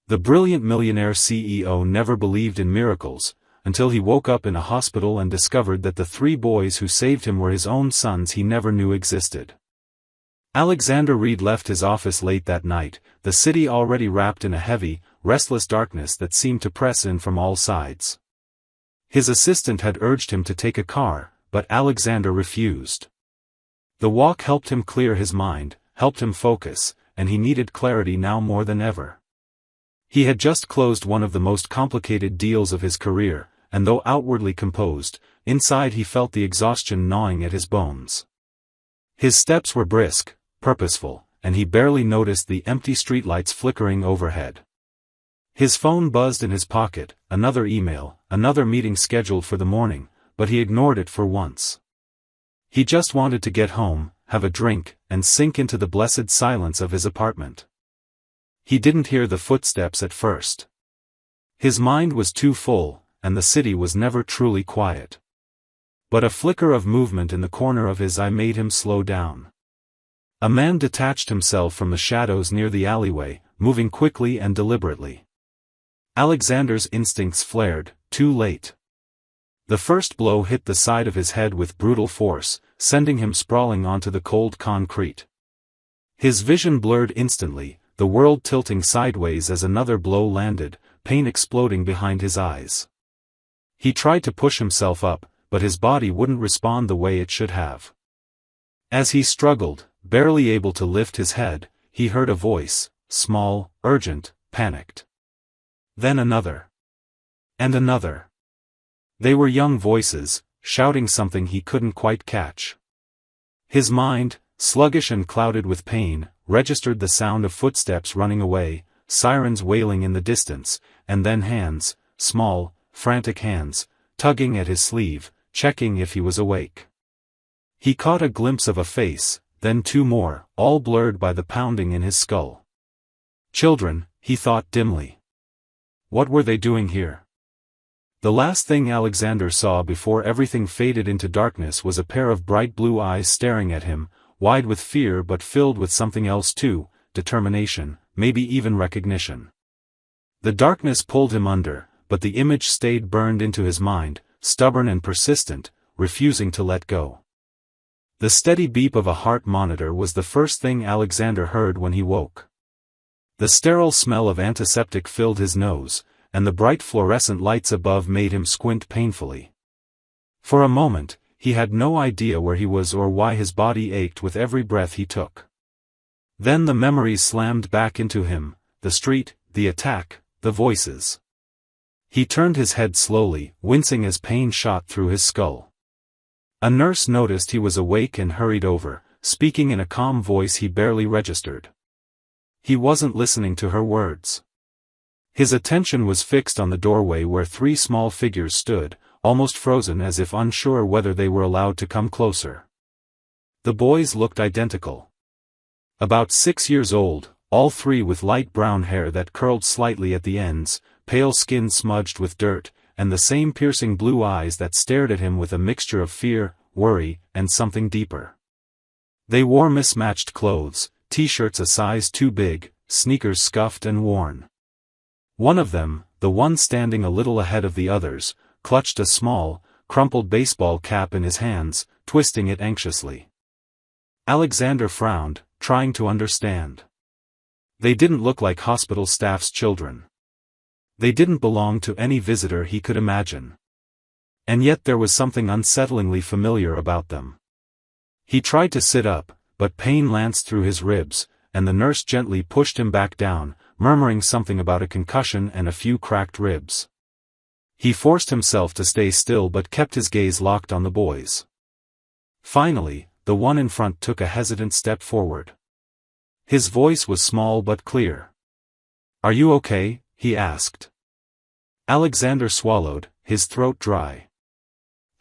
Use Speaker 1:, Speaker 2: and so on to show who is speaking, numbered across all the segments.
Speaker 1: The brilliant millionaire CEO never believed in miracles, until he woke up in a hospital and discovered that the 3 boys who saved him were his own sons he never knew existed. Alexander Reed left his office late that night, the city already wrapped in a heavy, restless darkness that seemed to press in from all sides. His assistant had urged him to take a car, but Alexander refused. The walk helped him clear his mind, helped him focus, and he needed clarity now more than ever. He had just closed one of the most complicated deals of his career, and though outwardly composed, inside he felt the exhaustion gnawing at his bones. His steps were brisk, purposeful, and he barely noticed the empty streetlights flickering overhead. His phone buzzed in his pocket, another email, another meeting scheduled for the morning, but he ignored it for once. He just wanted to get home, have a drink, and sink into the blessed silence of his apartment. He didn't hear the footsteps at first. His mind was too full, and the city was never truly quiet. But a flicker of movement in the corner of his eye made him slow down. A man detached himself from the shadows near the alleyway, moving quickly and deliberately. Alexander's instincts flared, too late. The first blow hit the side of his head with brutal force, sending him sprawling onto the cold concrete. His vision blurred instantly, the world tilting sideways as another blow landed, pain exploding behind his eyes. He tried to push himself up, but his body wouldn't respond the way it should have. As he struggled, barely able to lift his head, he heard a voice, small, urgent, panicked. Then another. And another. They were young voices, shouting something he couldn't quite catch. His mind, sluggish and clouded with pain, registered the sound of footsteps running away, sirens wailing in the distance, and then hands, small, frantic hands, tugging at his sleeve, checking if he was awake. He caught a glimpse of a face, then 2 more, all blurred by the pounding in his skull. Children, he thought dimly. What were they doing here? The last thing Alexander saw before everything faded into darkness was a pair of bright blue eyes staring at him, wide with fear but filled with something else too, determination, maybe even recognition. The darkness pulled him under, but the image stayed burned into his mind, stubborn and persistent, refusing to let go. The steady beep of a heart monitor was the first thing Alexander heard when he woke. The sterile smell of antiseptic filled his nose, and the bright fluorescent lights above made him squint painfully. For a moment, he had no idea where he was or why his body ached with every breath he took. Then the memories slammed back into him, the street, the attack, the voices. He turned his head slowly, wincing as pain shot through his skull. A nurse noticed he was awake and hurried over, speaking in a calm voice he barely registered. He wasn't listening to her words. His attention was fixed on the doorway where 3 small figures stood, almost frozen as if unsure whether they were allowed to come closer. The boys looked identical. About 6 years old, all 3 with light brown hair that curled slightly at the ends, pale skin smudged with dirt, and the same piercing blue eyes that stared at him with a mixture of fear, worry, and something deeper. They wore mismatched clothes, t-shirts a size too big, sneakers scuffed and worn. One of them, the one standing a little ahead of the others, clutched a small, crumpled baseball cap in his hands, twisting it anxiously. Alexander frowned, trying to understand. They didn't look like hospital staff's children. They didn't belong to any visitor he could imagine. And yet there was something unsettlingly familiar about them. He tried to sit up, but pain lanced through his ribs, and the nurse gently pushed him back down, murmuring something about a concussion and a few cracked ribs. He forced himself to stay still but kept his gaze locked on the boys. Finally, the one in front took a hesitant step forward. His voice was small but clear. "Are you okay?" he asked. Alexander swallowed, his throat dry.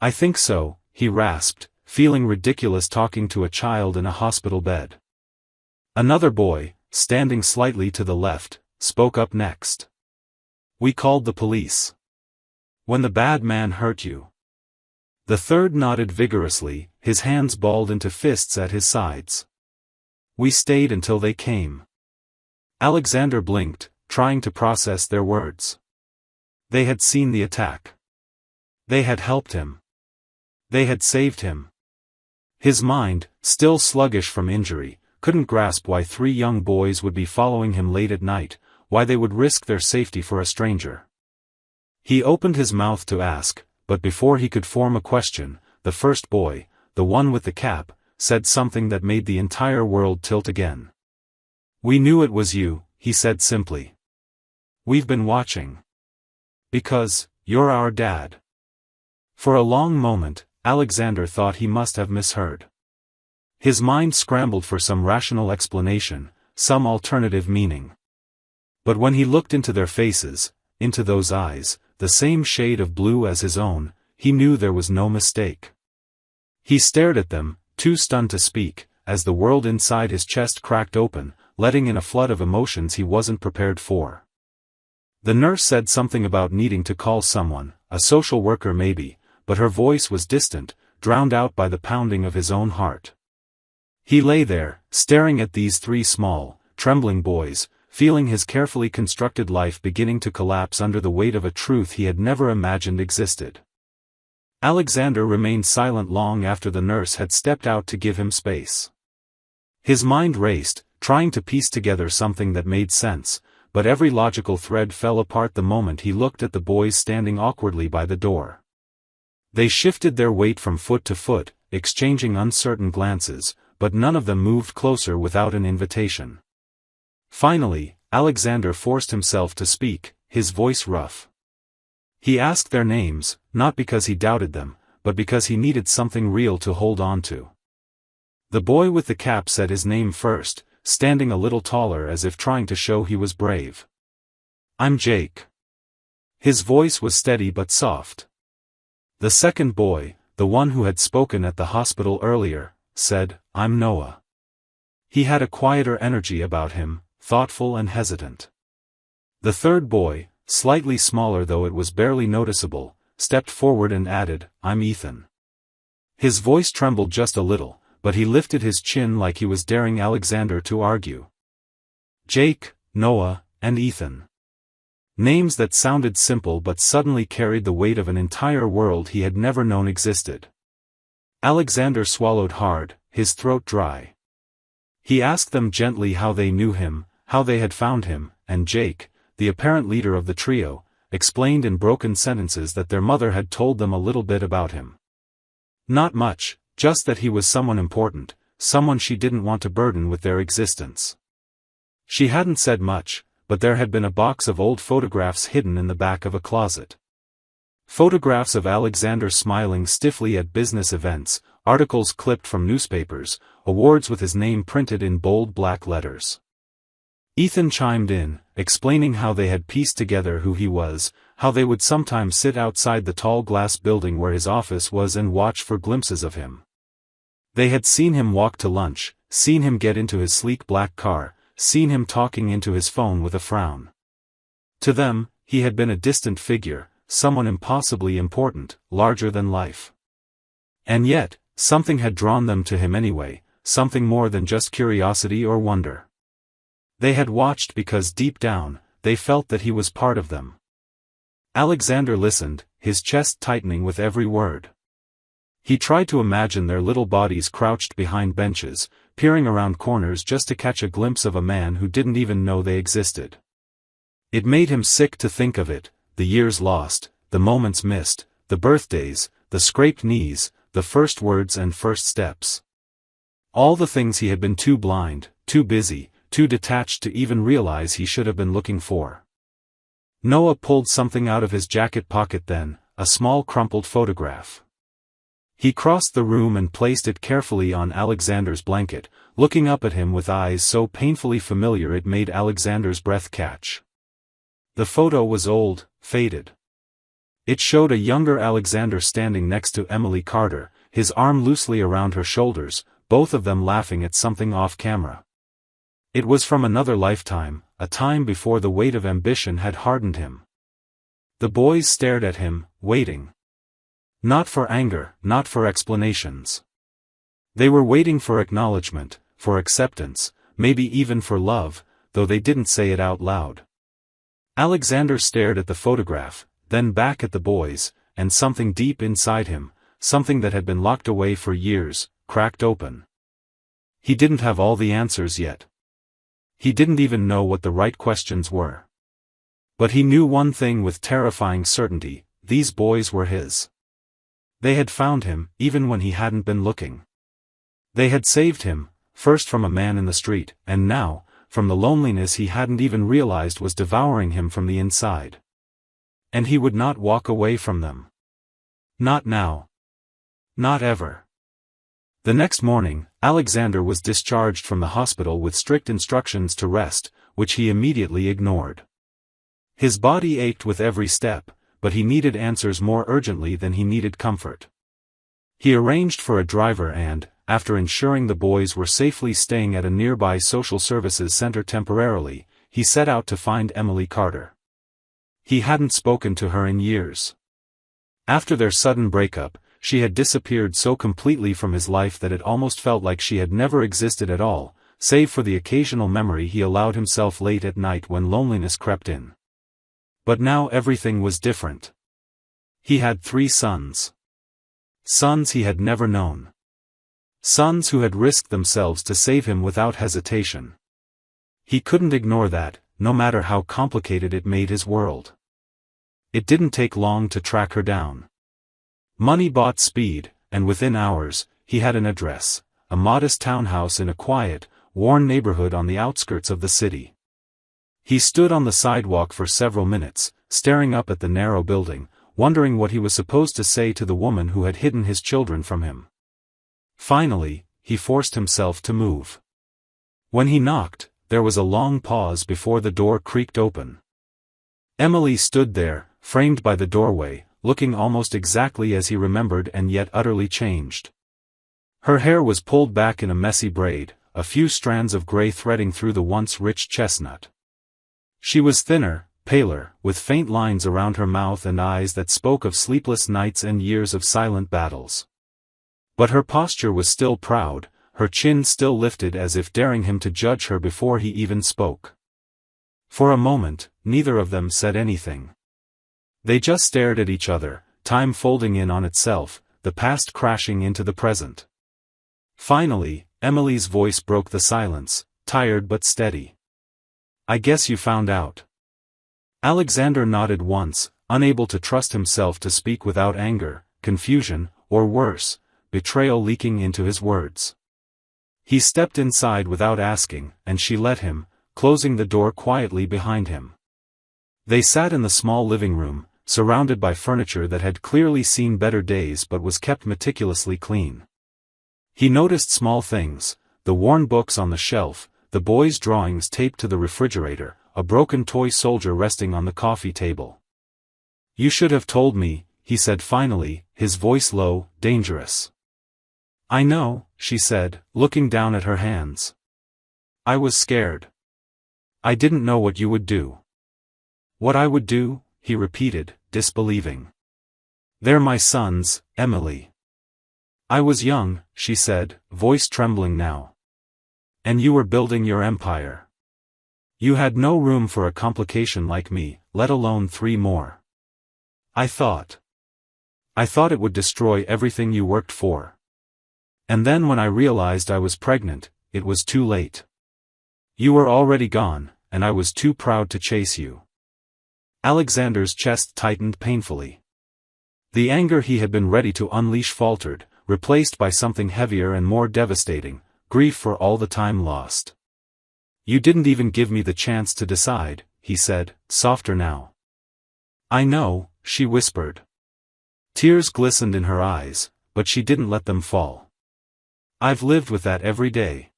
Speaker 1: "I think so," he rasped, feeling ridiculous talking to a child in a hospital bed. Another boy, standing slightly to the left, spoke up next. "We called the police. When the bad man hurt you." The third nodded vigorously, his hands balled into fists at his sides. "We stayed until they came." Alexander blinked, trying to process their words. They had seen the attack. They had helped him. They had saved him. His mind, still sluggish from injury, couldn't grasp why 3 young boys would be following him late at night, why they would risk their safety for a stranger. He opened his mouth to ask, but before he could form a question, the first boy, the one with the cap, said something that made the entire world tilt again. "We knew it was you," he said simply. "We've been watching. Because, you're our dad." For a long moment, Alexander thought he must have misheard. His mind scrambled for some rational explanation, some alternative meaning. But when he looked into their faces, into those eyes, the same shade of blue as his own, he knew there was no mistake. He stared at them, too stunned to speak, as the world inside his chest cracked open, letting in a flood of emotions he wasn't prepared for. The nurse said something about needing to call someone, a social worker maybe, but her voice was distant, drowned out by the pounding of his own heart. He lay there, staring at these 3 small, trembling boys, feeling his carefully constructed life beginning to collapse under the weight of a truth he had never imagined existed. Alexander remained silent long after the nurse had stepped out to give him space. His mind raced, trying to piece together something that made sense, but every logical thread fell apart the moment he looked at the boys standing awkwardly by the door. They shifted their weight from foot to foot, exchanging uncertain glances, but none of them moved closer without an invitation. Finally, Alexander forced himself to speak, his voice rough. He asked their names, not because he doubted them, but because he needed something real to hold on to. The boy with the cap said his name first, standing a little taller as if trying to show he was brave. "I'm Jake." His voice was steady but soft. The second boy, the one who had spoken at the hospital earlier, said, "I'm Noah." He had a quieter energy about him, thoughtful and hesitant. The third boy, slightly smaller though it was barely noticeable, stepped forward and added, "I'm Ethan." His voice trembled just a little, but he lifted his chin like he was daring Alexander to argue. Jake, Noah, and Ethan. Names that sounded simple but suddenly carried the weight of an entire world he had never known existed. Alexander swallowed hard, his throat dry. He asked them gently how they knew him, how they had found him, and Jake, the apparent leader of the trio, explained in broken sentences that their mother had told them a little bit about him. Not much, just that he was someone important, someone she didn't want to burden with their existence. She hadn't said much, but there had been a box of old photographs hidden in the back of a closet. Photographs of Alexander smiling stiffly at business events, articles clipped from newspapers, awards with his name printed in bold black letters. Ethan chimed in, explaining how they had pieced together who he was, how they would sometimes sit outside the tall glass building where his office was and watch for glimpses of him. They had seen him walk to lunch, seen him get into his sleek black car, seen him talking into his phone with a frown. To them, he had been a distant figure, someone impossibly important, larger than life. And yet, something had drawn them to him anyway, something more than just curiosity or wonder. They had watched because deep down, they felt that he was part of them. Alexander listened, his chest tightening with every word. He tried to imagine their little bodies crouched behind benches, peering around corners just to catch a glimpse of a man who didn't even know they existed. It made him sick to think of it, the years lost, the moments missed, the birthdays, the scraped knees, the first words and first steps. All the things he had been too blind, too busy, too detached to even realize he should have been looking for. Noah pulled something out of his jacket pocket then, a small crumpled photograph. He crossed the room and placed it carefully on Alexander's blanket, looking up at him with eyes so painfully familiar it made Alexander's breath catch. The photo was old, faded. It showed a younger Alexander standing next to Emily Carter, his arm loosely around her shoulders, both of them laughing at something off camera. It was from another lifetime, a time before the weight of ambition had hardened him. The boys stared at him, waiting. Not for anger, not for explanations. They were waiting for acknowledgement, for acceptance, maybe even for love, though they didn't say it out loud. Alexander stared at the photograph, then back at the boys, and something deep inside him, something that had been locked away for years, cracked open. He didn't have all the answers yet. He didn't even know what the right questions were. But he knew one thing with terrifying certainty: these boys were his. They had found him, even when he hadn't been looking. They had saved him, first from a man in the street, and now, from the loneliness he hadn't even realized was devouring him from the inside. And he would not walk away from them. Not now. Not ever. The next morning, Alexander was discharged from the hospital with strict instructions to rest, which he immediately ignored. His body ached with every step, but he needed answers more urgently than he needed comfort. He arranged for a driver and, after ensuring the boys were safely staying at a nearby social services center temporarily, he set out to find Emily Carter. He hadn't spoken to her in years. After their sudden breakup, she had disappeared so completely from his life that it almost felt like she had never existed at all, save for the occasional memory he allowed himself late at night when loneliness crept in. But now everything was different. He had 3 sons. Sons he had never known. Sons who had risked themselves to save him without hesitation. He couldn't ignore that, no matter how complicated it made his world. It didn't take long to track her down. Money bought speed, and within hours, he had an address, a modest townhouse in a quiet, worn neighborhood on the outskirts of the city. He stood on the sidewalk for several minutes, staring up at the narrow building, wondering what he was supposed to say to the woman who had hidden his children from him. Finally, he forced himself to move. When he knocked, there was a long pause before the door creaked open. Emily stood there, framed by the doorway, looking almost exactly as he remembered and yet utterly changed. Her hair was pulled back in a messy braid, a few strands of gray threading through the once rich chestnut. She was thinner, paler, with faint lines around her mouth and eyes that spoke of sleepless nights and years of silent battles. But her posture was still proud, her chin still lifted as if daring him to judge her before he even spoke. For a moment, neither of them said anything. They just stared at each other, time folding in on itself, the past crashing into the present. Finally, Emily's voice broke the silence, tired but steady. "I guess you found out." Alexander nodded once, unable to trust himself to speak without anger, confusion, or worse, betrayal leaking into his words. He stepped inside without asking, and she let him, closing the door quietly behind him. They sat in the small living room, surrounded by furniture that had clearly seen better days but was kept meticulously clean. He noticed small things: the worn books on the shelf, the boys' drawings taped to the refrigerator, a broken toy soldier resting on the coffee table. "You should have told me," he said finally, his voice low, dangerous. "I know," she said, looking down at her hands. "I was scared. I didn't know what you would do." "What I would do?" he repeated, disbelieving. "They're my sons, Emily." "I was young," she said, voice trembling now. "And you were building your empire. You had no room for a complication like me, let alone 3 more. I thought it would destroy everything you worked for. And then when I realized I was pregnant, it was too late. You were already gone, and I was too proud to chase you." Alexander's chest tightened painfully. The anger he had been ready to unleash faltered, replaced by something heavier and more devastating: grief for all the time lost. "You didn't even give me the chance to decide," he said, softer now. "I know," she whispered. Tears glistened in her eyes, but she didn't let them fall. "I've lived with that every day."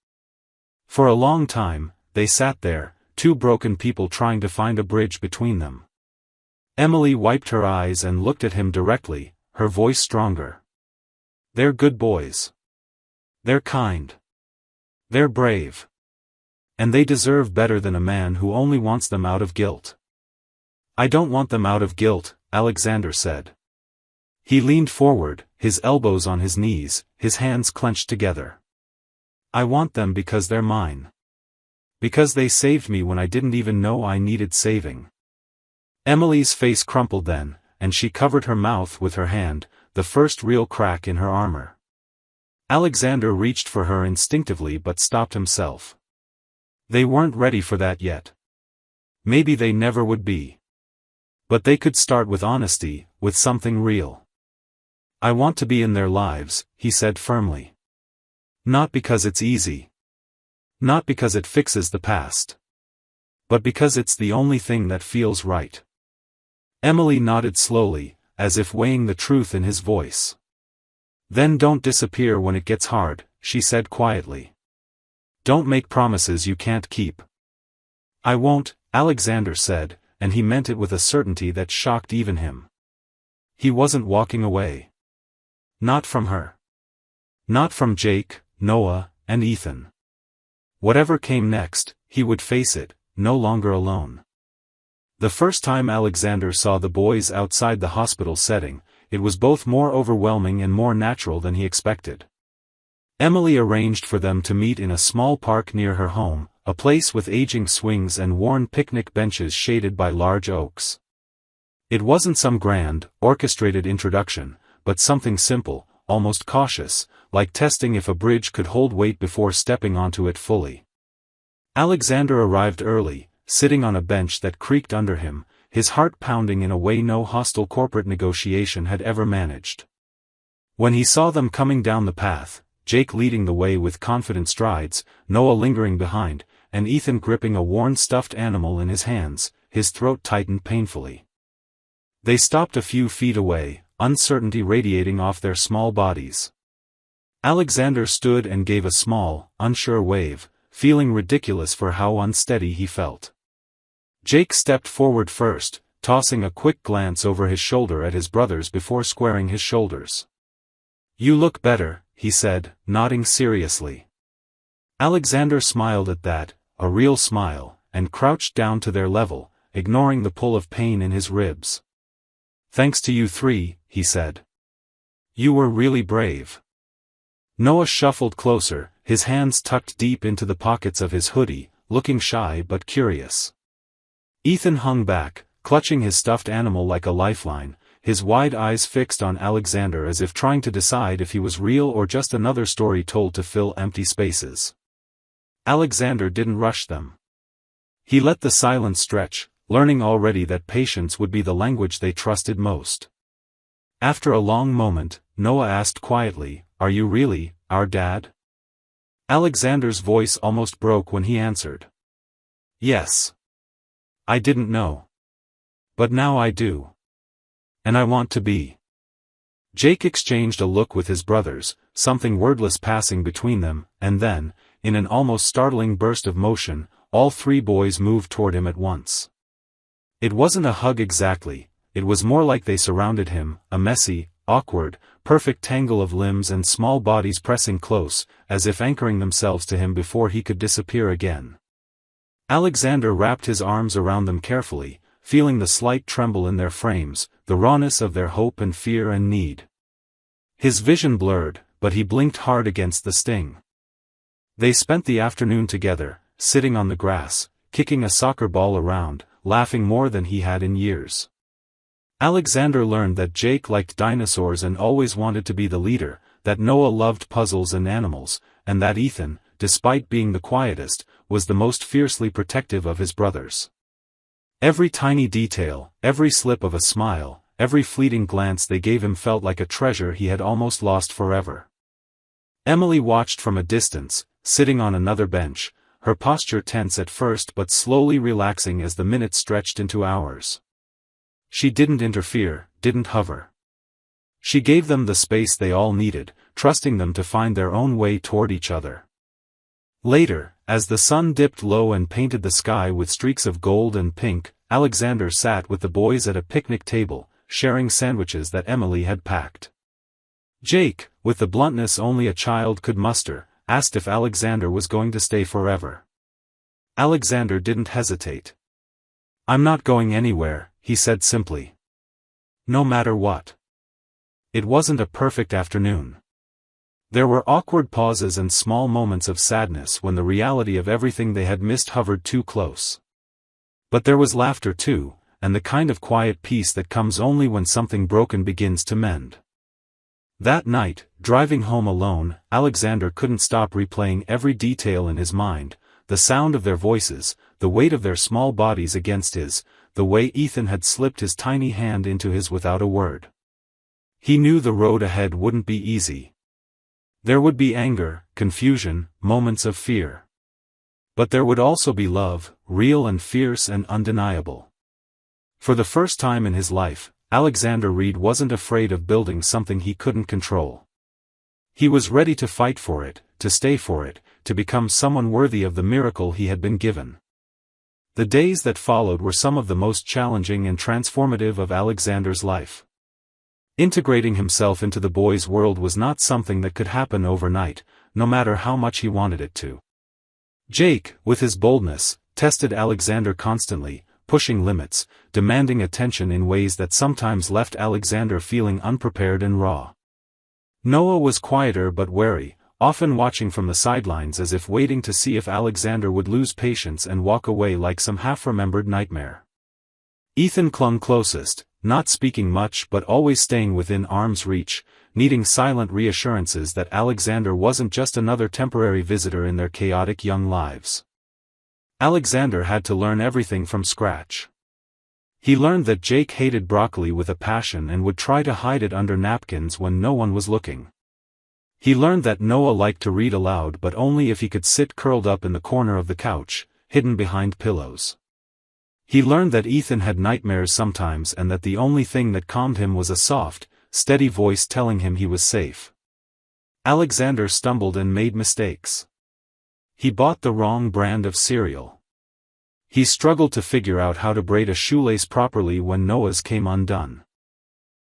Speaker 1: For a long time, they sat there, 2 broken people trying to find a bridge between them. Emily wiped her eyes and looked at him directly, her voice stronger. "They're good boys. They're kind. They're brave. And they deserve better than a man who only wants them out of guilt." "I don't want them out of guilt," Alexander said. He leaned forward, his elbows on his knees, his hands clenched together. "I want them because they're mine. Because they saved me when I didn't even know I needed saving. Emily's face crumpled then, and she covered her mouth with her hand, the first real crack in her armor. Alexander reached for her instinctively but stopped himself. They weren't ready for that yet. Maybe they never would be. But they could start with honesty, with something real. I want to be in their lives, he said firmly. Not because it's easy. Not because it fixes the past. But because it's the only thing that feels right. Emily nodded slowly, as if weighing the truth in his voice. Then don't disappear when it gets hard, she said quietly. Don't make promises you can't keep. I won't, Alexander said, and he meant it with a certainty that shocked even him. He wasn't walking away. Not from her. Not from Jake, Noah, and Ethan. Whatever came next, he would face it, no longer alone. The first time Alexander saw the boys outside the hospital setting, it was both more overwhelming and more natural than he expected. Emily arranged for them to meet in a small park near her home, a place with aging swings and worn picnic benches shaded by large oaks. It wasn't some grand, orchestrated introduction, but something simple, almost cautious, like testing if a bridge could hold weight before stepping onto it fully. Alexander arrived early, sitting on a bench that creaked under him, his heart pounding in a way no hostile corporate negotiation had ever managed. When he saw them coming down the path, Jake leading the way with confident strides, Noah lingering behind, and Ethan gripping a worn stuffed animal in his hands, his throat tightened painfully. They stopped a few feet away, uncertainty radiating off their small bodies. Alexander stood and gave a small, unsure wave, feeling ridiculous for how unsteady he felt. Jake stepped forward first, tossing a quick glance over his shoulder at his brothers before squaring his shoulders. You look better, he said, nodding seriously. Alexander smiled at that, a real smile, and crouched down to their level, ignoring the pull of pain in his ribs. Thanks to you three, he said. You were really brave. Noah shuffled closer, his hands tucked deep into the pockets of his hoodie, looking shy but curious. Ethan hung back, clutching his stuffed animal like a lifeline, his wide eyes fixed on Alexander as if trying to decide if he was real or just another story told to fill empty spaces. Alexander didn't rush them. He let the silence stretch, learning already that patience would be the language they trusted most. After a long moment, Noah asked quietly, Are you really, our dad? Alexander's voice almost broke when he answered. Yes. I didn't know. But now I do. And I want to be. Jake exchanged a look with his brothers, something wordless passing between them, and then, in an almost startling burst of motion, all three boys moved toward him at once. It wasn't a hug exactly, it was more like they surrounded him, a messy, awkward, perfect tangle of limbs and small bodies pressing close, as if anchoring themselves to him before he could disappear again. Alexander wrapped his arms around them carefully, feeling the slight tremble in their frames, the rawness of their hope and fear and need. His vision blurred, but he blinked hard against the sting. They spent the afternoon together, sitting on the grass, kicking a soccer ball around, laughing more than he had in years. Alexander learned that Jake liked dinosaurs and always wanted to be the leader, that Noah loved puzzles and animals, and that Ethan, despite being the quietest, was the most fiercely protective of his brothers. Every tiny detail, every slip of a smile, every fleeting glance they gave him felt like a treasure he had almost lost forever. Emily watched from a distance, sitting on another bench, her posture tense at first but slowly relaxing as the minutes stretched into hours. She didn't interfere, didn't hover. She gave them the space they all needed, trusting them to find their own way toward each other. Later, as the sun dipped low and painted the sky with streaks of gold and pink, Alexander sat with the boys at a picnic table, sharing sandwiches that Emily had packed. Jake, with the bluntness only a child could muster, asked if Alexander was going to stay forever. Alexander didn't hesitate. I'm not going anywhere, he said simply. No matter what. It wasn't a perfect afternoon. There were awkward pauses and small moments of sadness when the reality of everything they had missed hovered too close. But there was laughter too, and the kind of quiet peace that comes only when something broken begins to mend. That night, driving home alone, Alexander couldn't stop replaying every detail in his mind: the sound of their voices, the weight of their small bodies against his, the way Ethan had slipped his tiny hand into his without a word. He knew the road ahead wouldn't be easy. There would be anger, confusion, moments of fear. But there would also be love, real and fierce and undeniable. For the first time in his life, Alexander Reed wasn't afraid of building something he couldn't control. He was ready to fight for it, to stay for it, to become someone worthy of the miracle he had been given. The days that followed were some of the most challenging and transformative of Alexander's life. Integrating himself into the boys' world was not something that could happen overnight, no matter how much he wanted it to. Jake, with his boldness, tested Alexander constantly, pushing limits, demanding attention in ways that sometimes left Alexander feeling unprepared and raw. Noah was quieter but wary, often watching from the sidelines as if waiting to see if Alexander would lose patience and walk away like some half-remembered nightmare. Ethan clung closest, not speaking much but always staying within arm's reach, needing silent reassurances that Alexander wasn't just another temporary visitor in their chaotic young lives. Alexander had to learn everything from scratch. He learned that Jake hated broccoli with a passion and would try to hide it under napkins when no one was looking. He learned that Noah liked to read aloud but only if he could sit curled up in the corner of the couch, hidden behind pillows. He learned that Ethan had nightmares sometimes and that the only thing that calmed him was a soft, steady voice telling him he was safe. Alexander stumbled and made mistakes. He bought the wrong brand of cereal. He struggled to figure out how to braid a shoelace properly when Noah's came undone.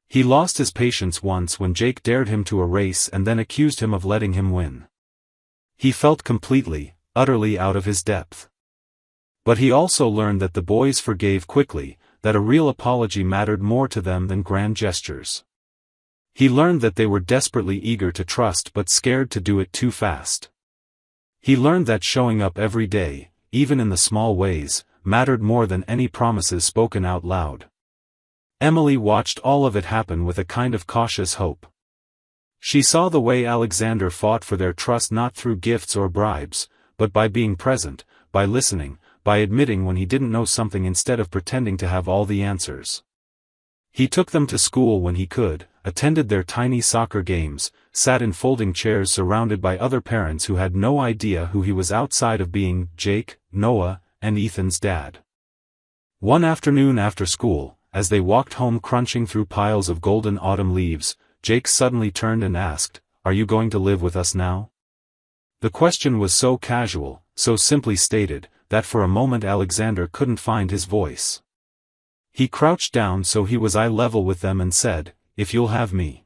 Speaker 1: He lost his patience once when Jake dared him to a race and then accused him of letting him win. He felt completely, utterly out of his depth. But he also learned that the boys forgave quickly, that a real apology mattered more to them than grand gestures. He learned that they were desperately eager to trust but scared to do it too fast. He learned that showing up every day, even in the small ways, mattered more than any promises spoken out loud. Emily watched all of it happen with a kind of cautious hope. She saw the way Alexander fought for their trust not through gifts or bribes, but by being present, by listening, by admitting when he didn't know something instead of pretending to have all the answers. He took them to school when he could, attended their tiny soccer games, sat in folding chairs surrounded by other parents who had no idea who he was outside of being Jake, Noah, and Ethan's dad. One afternoon after school, as they walked home crunching through piles of golden autumn leaves, Jake suddenly turned and asked, "Are you going to live with us now?" The question was so casual, so simply stated, that for a moment Alexander couldn't find his voice. He crouched down so he was eye level with them and said, "If you'll have me."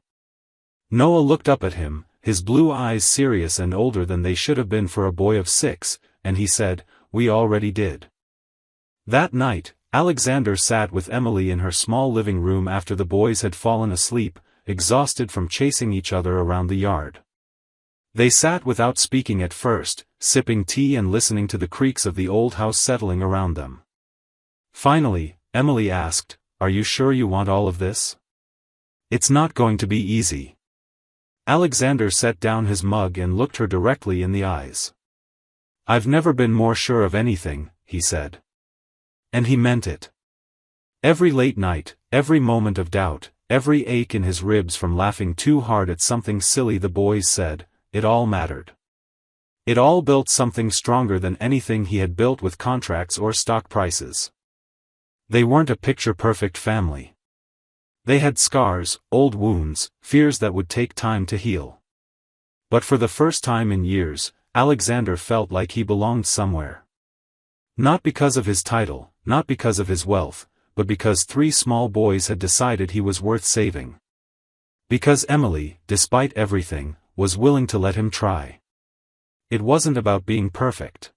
Speaker 1: Noah looked up at him, his blue eyes serious and older than they should have been for a boy of 6, and he said, "We already did." That night, Alexander sat with Emily in her small living room after the boys had fallen asleep, exhausted from chasing each other around the yard. They sat without speaking at first, sipping tea and listening to the creaks of the old house settling around them. Finally, Emily asked, "Are you sure you want all of this? It's not going to be easy." Alexander set down his mug and looked her directly in the eyes. "I've never been more sure of anything," he said. And he meant it. Every late night, every moment of doubt, every ache in his ribs from laughing too hard at something silly the boys said, it all mattered. It all built something stronger than anything he had built with contracts or stock prices. They weren't a picture-perfect family. They had scars, old wounds, fears that would take time to heal. But for the first time in years, Alexander felt like he belonged somewhere. Not because of his title, not because of his wealth, but because 3 small boys had decided he was worth saving. Because Emily, despite everything, was willing to let him try. It wasn't about being perfect.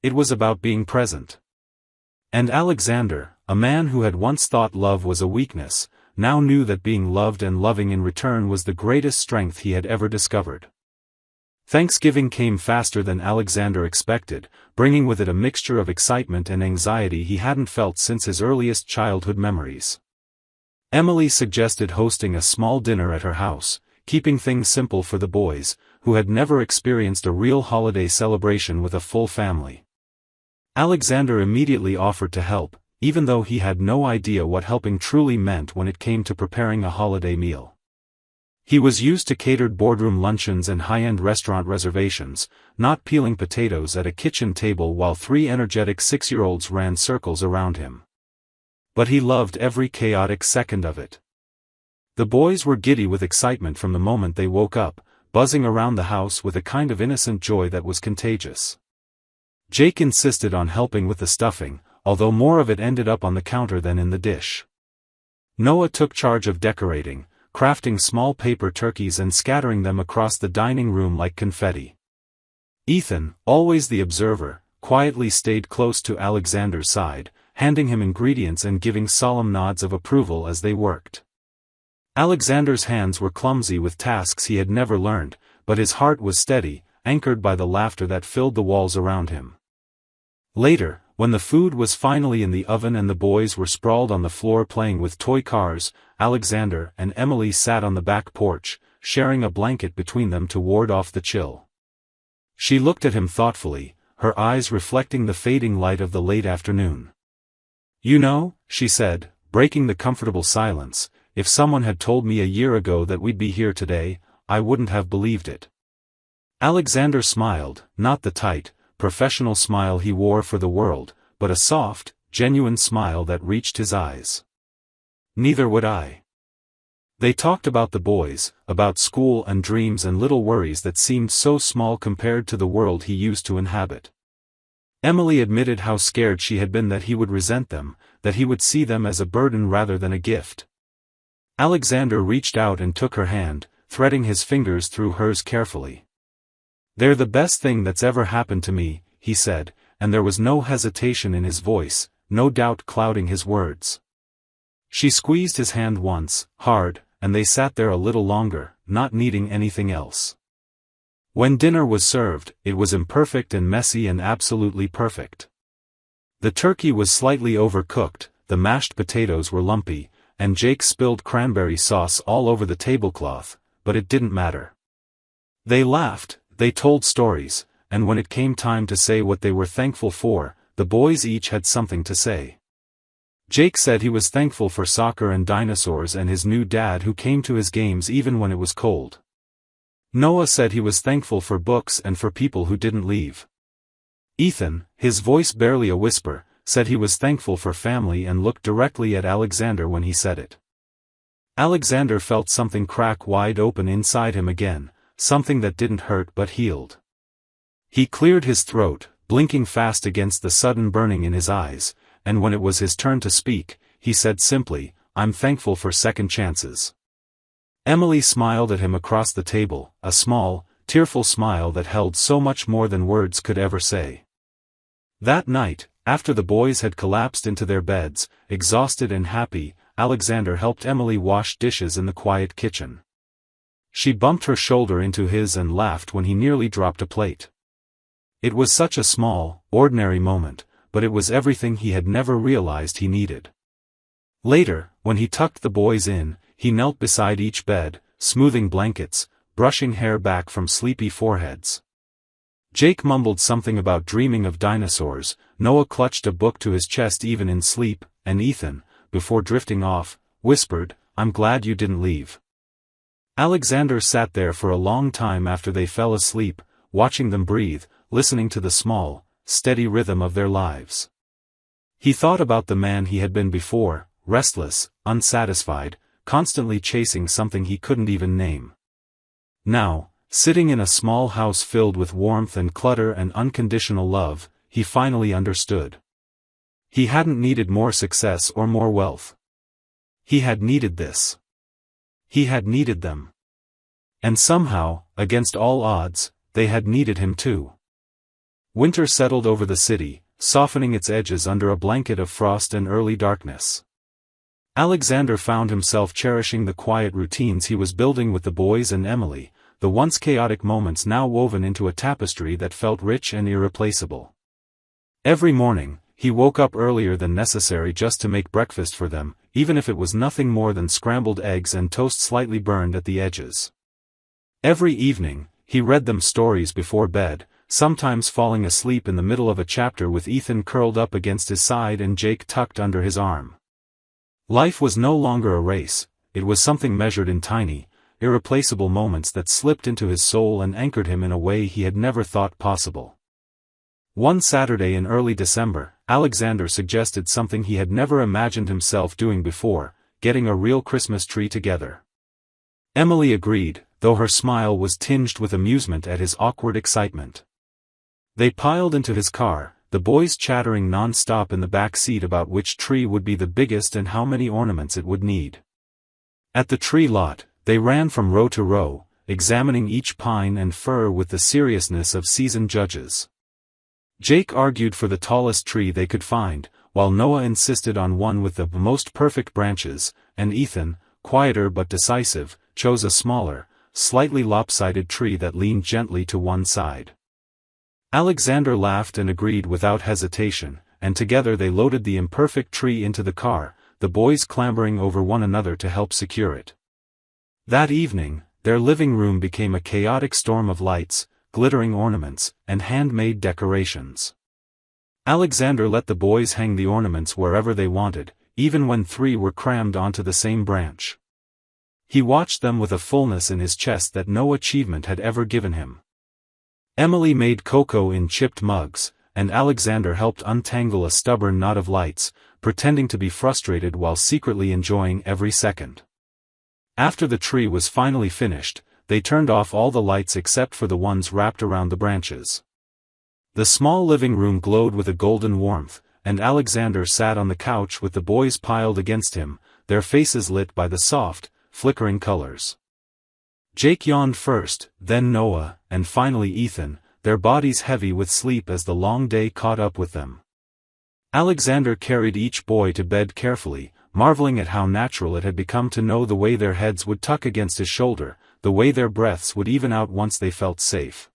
Speaker 1: It was about being present. And Alexander, a man who had once thought love was a weakness, now knew that being loved and loving in return was the greatest strength he had ever discovered. Thanksgiving came faster than Alexander expected, bringing with it a mixture of excitement and anxiety he hadn't felt since his earliest childhood memories. Emily suggested hosting a small dinner at her house, keeping things simple for the boys, who had never experienced a real holiday celebration with a full family. Alexander immediately offered to help, even though he had no idea what helping truly meant when it came to preparing a holiday meal. He was used to catered boardroom luncheons and high-end restaurant reservations, not peeling potatoes at a kitchen table while 3 energetic 6-year-olds ran circles around him. But he loved every chaotic second of it. The boys were giddy with excitement from the moment they woke up, buzzing around the house with a kind of innocent joy that was contagious. Jake insisted on helping with the stuffing, although more of it ended up on the counter than in the dish. Noah took charge of decorating, crafting small paper turkeys and scattering them across the dining room like confetti. Ethan, always the observer, quietly stayed close to Alexander's side, handing him ingredients and giving solemn nods of approval as they worked. Alexander's hands were clumsy with tasks he had never learned, but his heart was steady, anchored by the laughter that filled the walls around him. Later, when the food was finally in the oven and the boys were sprawled on the floor playing with toy cars, Alexander and Emily sat on the back porch, sharing a blanket between them to ward off the chill. She looked at him thoughtfully, her eyes reflecting the fading light of the late afternoon. "You know," she said, breaking the comfortable silence, "if someone had told me a year ago that we'd be here today, I wouldn't have believed it." Alexander smiled, not the tight, professional smile he wore for the world, but a soft, genuine smile that reached his eyes. "Neither would I." They talked about the boys, about school and dreams and little worries that seemed so small compared to the world he used to inhabit. Emily admitted how scared she had been that he would resent them, that he would see them as a burden rather than a gift. Alexander reached out and took her hand, threading his fingers through hers carefully. "They're the best thing that's ever happened to me," he said, and there was no hesitation in his voice, no doubt clouding his words. She squeezed his hand once, hard, and they sat there a little longer, not needing anything else. When dinner was served, it was imperfect and messy and absolutely perfect. The turkey was slightly overcooked, the mashed potatoes were lumpy, and Jake spilled cranberry sauce all over the tablecloth, but it didn't matter. They laughed, they told stories, and when it came time to say what they were thankful for, the boys each had something to say. Jake said he was thankful for soccer and dinosaurs and his new dad who came to his games even when it was cold. Noah said he was thankful for books and for people who didn't leave. Ethan, his voice barely a whisper, said he was thankful for family and looked directly at Alexander when he said it. Alexander felt something crack wide open inside him again, something that didn't hurt but healed. He cleared his throat, blinking fast against the sudden burning in his eyes, and when it was his turn to speak, he said simply, "I'm thankful for second chances." Emily smiled at him across the table, a small, tearful smile that held so much more than words could ever say. That night, after the boys had collapsed into their beds, exhausted and happy, Alexander helped Emily wash dishes in the quiet kitchen. She bumped her shoulder into his and laughed when he nearly dropped a plate. It was such a small, ordinary moment, but it was everything he had never realized he needed. Later, when he tucked the boys in, he knelt beside each bed, smoothing blankets, brushing hair back from sleepy foreheads. Jake mumbled something about dreaming of dinosaurs, Noah clutched a book to his chest even in sleep, and Ethan, before drifting off, whispered, "I'm glad you didn't leave." Alexander sat there for a long time after they fell asleep, watching them breathe, listening to the small, steady rhythm of their lives. He thought about the man he had been before, restless, unsatisfied, constantly chasing something he couldn't even name. Now, sitting in a small house filled with warmth and clutter and unconditional love, he finally understood. He hadn't needed more success or more wealth. He had needed this. He had needed them. And somehow, against all odds, they had needed him too. Winter settled over the city, softening its edges under a blanket of frost and early darkness. Alexander found himself cherishing the quiet routines he was building with the boys and Emily, the once chaotic moments now woven into a tapestry that felt rich and irreplaceable. Every morning, he woke up earlier than necessary just to make breakfast for them, even if it was nothing more than scrambled eggs and toast slightly burned at the edges. Every evening, he read them stories before bed, sometimes falling asleep in the middle of a chapter with Ethan curled up against his side and Jake tucked under his arm. Life was no longer a race, it was something measured in tiny, irreplaceable moments that slipped into his soul and anchored him in a way he had never thought possible. One Saturday in early December, Alexander suggested something he had never imagined himself doing before, getting a real Christmas tree together. Emily agreed, though her smile was tinged with amusement at his awkward excitement. They piled into his car, the boys chattering non-stop in the back seat about which tree would be the biggest and how many ornaments it would need. At the tree lot, they ran from row to row, examining each pine and fir with the seriousness of seasoned judges. Jake argued for the tallest tree they could find, while Noah insisted on one with the most perfect branches, and Ethan, quieter but decisive, chose a smaller, slightly lopsided tree that leaned gently to one side. Alexander laughed and agreed without hesitation, and together they loaded the imperfect tree into the car, the boys clambering over one another to help secure it. That evening, their living room became a chaotic storm of lights, glittering ornaments, and handmade decorations. Alexander let the boys hang the ornaments wherever they wanted, even when 3 were crammed onto the same branch. He watched them with a fullness in his chest that no achievement had ever given him. Emily made cocoa in chipped mugs, and Alexander helped untangle a stubborn knot of lights, pretending to be frustrated while secretly enjoying every second. After the tree was finally finished, they turned off all the lights except for the ones wrapped around the branches. The small living room glowed with a golden warmth, and Alexander sat on the couch with the boys piled against him, their faces lit by the soft, flickering colors. Jake yawned first, then Noah, and finally Ethan, their bodies heavy with sleep as the long day caught up with them. Alexander carried each boy to bed carefully, marveling at how natural it had become to know the way their heads would tuck against his shoulder, the way their breaths would even out once they felt safe.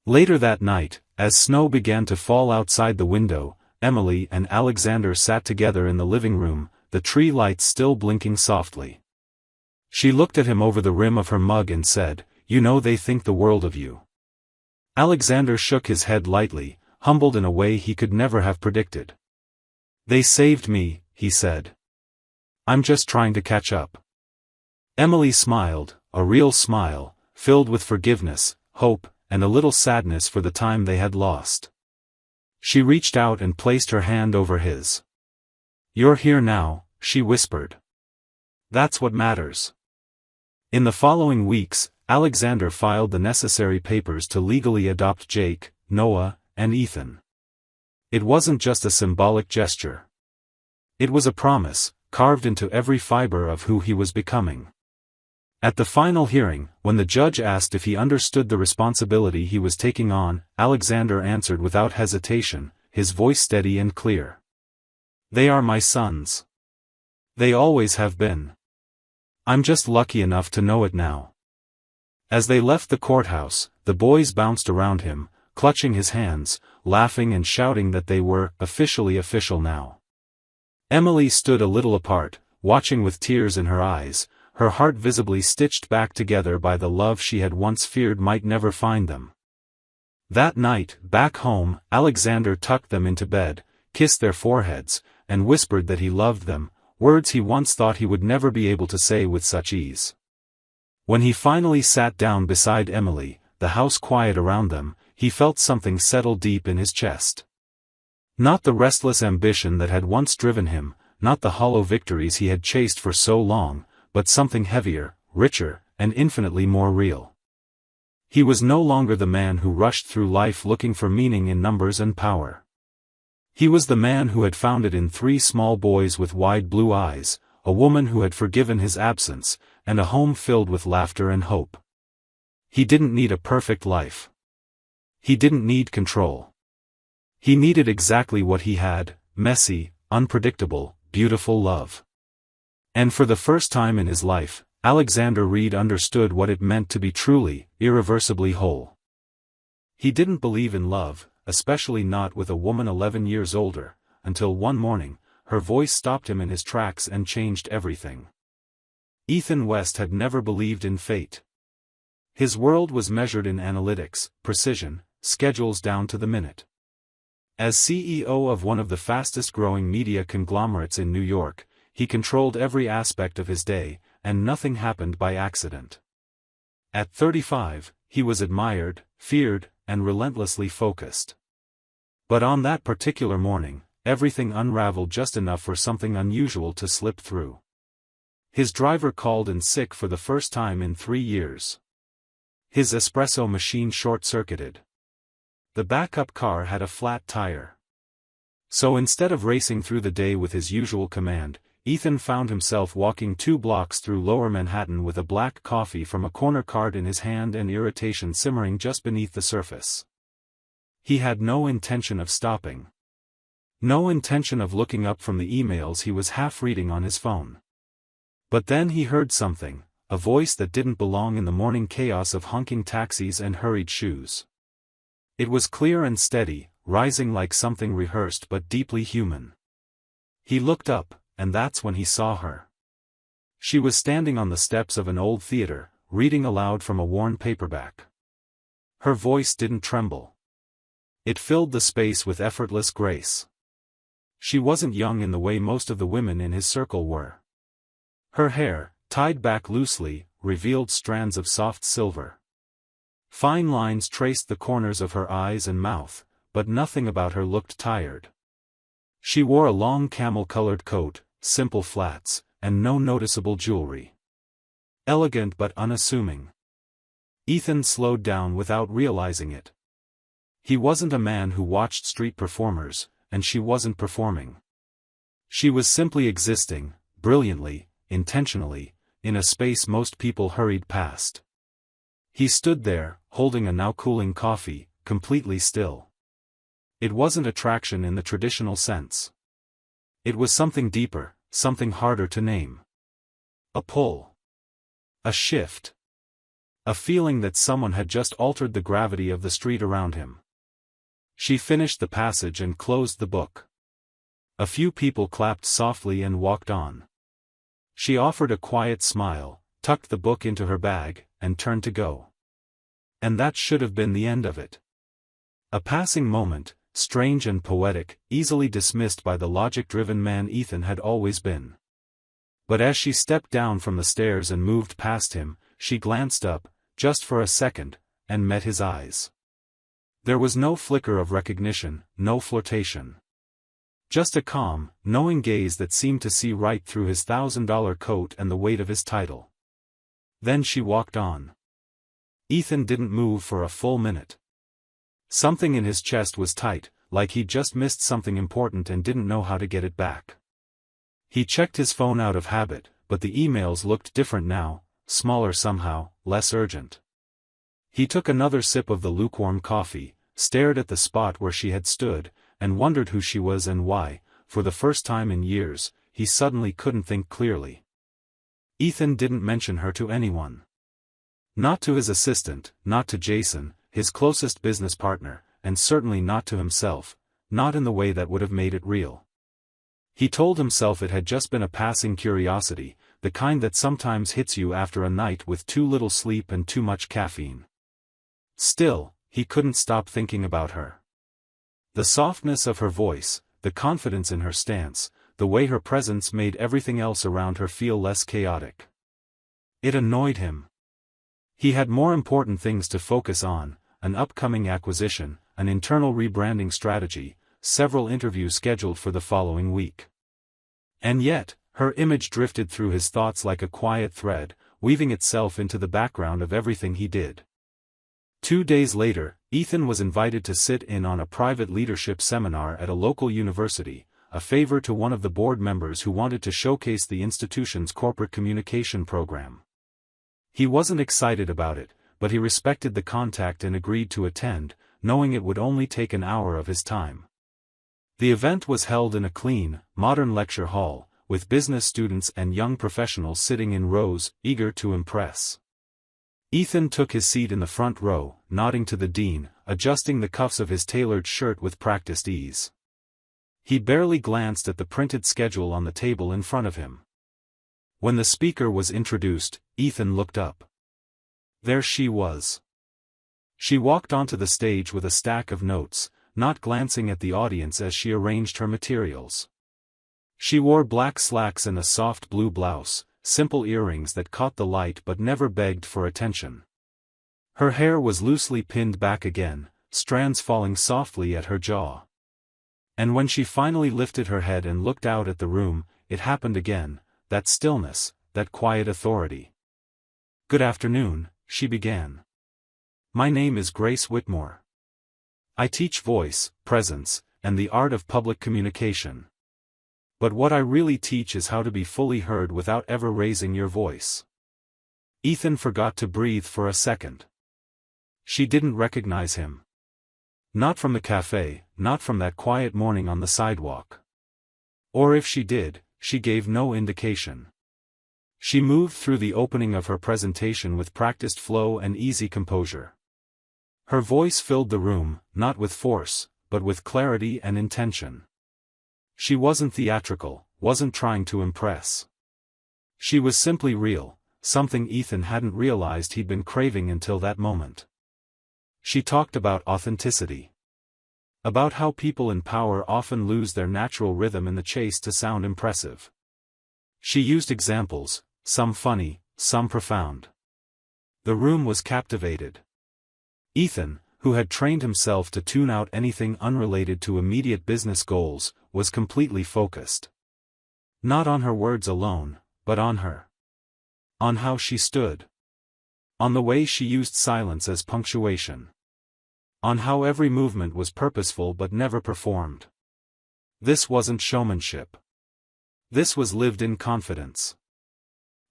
Speaker 1: Later that night, as snow began to fall outside the window, Emily and Alexander sat together in the living room, the tree lights still blinking softly. She looked at him over the rim of her mug and said, "You know they think the world of you." Alexander shook his head lightly, humbled in a way he could never have predicted. "They saved me," he said. "I'm just trying to catch up." Emily smiled, a real smile, filled with forgiveness, hope, and a little sadness for the time they had lost. She reached out and placed her hand over his. "You're here now," she whispered. "That's what matters." In the following weeks, Alexander filed the necessary papers to legally adopt Jake, Noah, and Ethan. It wasn't just a symbolic gesture. It was a promise, carved into every fiber of who he was becoming. At the final hearing, when the judge asked if he understood the responsibility he was taking on, Alexander answered without hesitation, his voice steady and clear. "They are my sons. They always have been. I'm just lucky enough to know it now." As they left the courthouse, the boys bounced around him, clutching his hands, laughing and shouting that they were officially official now. Emily stood a little apart, watching with tears in her eyes, her heart visibly stitched back together by the love she had once feared might never find them. That night, back home, Alexander tucked them into bed, kissed their foreheads, and whispered that he loved them, words he once thought he would never be able to say with such ease. When he finally sat down beside Emily, the house quiet around them, he felt something settle deep in his chest. Not the restless ambition that had once driven him, not the hollow victories he had chased for so long, but something heavier, richer, and infinitely more real. He was no longer the man who rushed through life looking for meaning in numbers and power. He was the man who had found it in 3 small boys with wide blue eyes, a woman who had forgiven his absence, and a home filled with laughter and hope. He didn't need a perfect life. He didn't need control. He needed exactly what he had: messy, unpredictable, beautiful love. And for the first time in his life, Alexander Reed understood what it meant to be truly, irreversibly whole. He didn't believe in love, especially not with a woman 11 years older, until one morning, her voice stopped him in his tracks and changed everything. Ethan West had never believed in fate. His world was measured in analytics, precision, schedules down to the minute. As CEO of one of the fastest-growing media conglomerates in New York, he controlled every aspect of his day, and nothing happened by accident. At 35, he was admired, feared, and relentlessly focused. But on that particular morning, everything unraveled just enough for something unusual to slip through. His driver called in sick for the first time in 3 years. His espresso machine short-circuited. The backup car had a flat tire. So instead of racing through the day with his usual command, Ethan found himself walking 2 blocks through lower Manhattan with a black coffee from a corner cart in his hand and irritation simmering just beneath the surface. He had no intention of stopping. No intention of looking up from the emails he was half reading on his phone. But then he heard something, a voice that didn't belong in the morning chaos of honking taxis and hurried shoes. It was clear and steady, rising like something rehearsed but deeply human. He looked up, and that's when he saw her. She was standing on the steps of an old theater, reading aloud from a worn paperback. Her voice didn't tremble. It filled the space with effortless grace. She wasn't young in the way most of the women in his circle were. Her hair, tied back loosely, revealed strands of soft silver. Fine lines traced the corners of her eyes and mouth, but nothing about her looked tired. She wore a long camel-colored coat, simple flats, and no noticeable jewelry. Elegant but unassuming. Ethan slowed down without realizing it. He wasn't a man who watched street performers, and she wasn't performing. She was simply existing, brilliantly, intentionally, in a space most people hurried past. He stood there, holding a now cooling coffee, completely still. It wasn't attraction in the traditional sense. It was something deeper, something harder to name. A pull. A shift. A feeling that someone had just altered the gravity of the street around him. She finished the passage and closed the book. A few people clapped softly and walked on. She offered a quiet smile, tucked the book into her bag, and turned to go. And that should have been the end of it. A passing moment, strange and poetic, easily dismissed by the logic-driven man Ethan had always been. But as she stepped down from the stairs and moved past him, she glanced up, just for a second, and met his eyes. There was no flicker of recognition, no flirtation. Just a calm, knowing gaze that seemed to see right through his $1,000 coat and the weight of his title. Then she walked on. Ethan didn't move for a full minute. Something in his chest was tight, like he'd just missed something important and didn't know how to get it back. He checked his phone out of habit, but the emails looked different now, smaller somehow, less urgent. He took another sip of the lukewarm coffee, stared at the spot where she had stood, and wondered who she was and why, for the first time in years, he suddenly couldn't think clearly. Ethan didn't mention her to anyone. Not to his assistant, not to Jason, his closest business partner, and certainly not to himself, not in the way that would have made it real. He told himself it had just been a passing curiosity, the kind that sometimes hits you after a night with too little sleep and too much caffeine. Still, he couldn't stop thinking about her. The softness of her voice, the confidence in her stance, the way her presence made everything else around her feel less chaotic. It annoyed him. He had more important things to focus on, an upcoming acquisition, an internal rebranding strategy, several interviews scheduled for the following week. And yet, her image drifted through his thoughts like a quiet thread, weaving itself into the background of everything he did. 2 days later, Ethan was invited to sit in on a private leadership seminar at a local university, a favor to one of the board members who wanted to showcase the institution's corporate communication program. He wasn't excited about it, but he respected the contact and agreed to attend, knowing it would only take an hour of his time. The event was held in a clean, modern lecture hall, with business students and young professionals sitting in rows, eager to impress. Ethan took his seat in the front row, nodding to the dean, adjusting the cuffs of his tailored shirt with practiced ease. He barely glanced at the printed schedule on the table in front of him. When the speaker was introduced, Ethan looked up. There she was. She walked onto the stage with a stack of notes, not glancing at the audience as she arranged her materials. She wore black slacks and a soft blue blouse, simple earrings that caught the light but never begged for attention. Her hair was loosely pinned back again, strands falling softly at her jaw. And when she finally lifted her head and looked out at the room, it happened again, that stillness, that quiet authority. "Good afternoon," she began. "My name is Grace Whitmore. I teach voice, presence, and the art of public communication. But what I really teach is how to be fully heard without ever raising your voice." Ethan forgot to breathe for a second. She didn't recognize him. Not from the cafe, not from that quiet morning on the sidewalk. Or if she did, she gave no indication. She moved through the opening of her presentation with practiced flow and easy composure. Her voice filled the room, not with force, but with clarity and intention. She wasn't theatrical, wasn't trying to impress. She was simply real, something Ethan hadn't realized he'd been craving until that moment. She talked about authenticity. About how people in power often lose their natural rhythm in the chase to sound impressive. She used examples, some funny, some profound. The room was captivated. Ethan, who had trained himself to tune out anything unrelated to immediate business goals, was completely focused. Not on her words alone, but on her. On how she stood. On the way she used silence as punctuation. On how every movement was purposeful but never performed. This wasn't showmanship. This was lived-in confidence.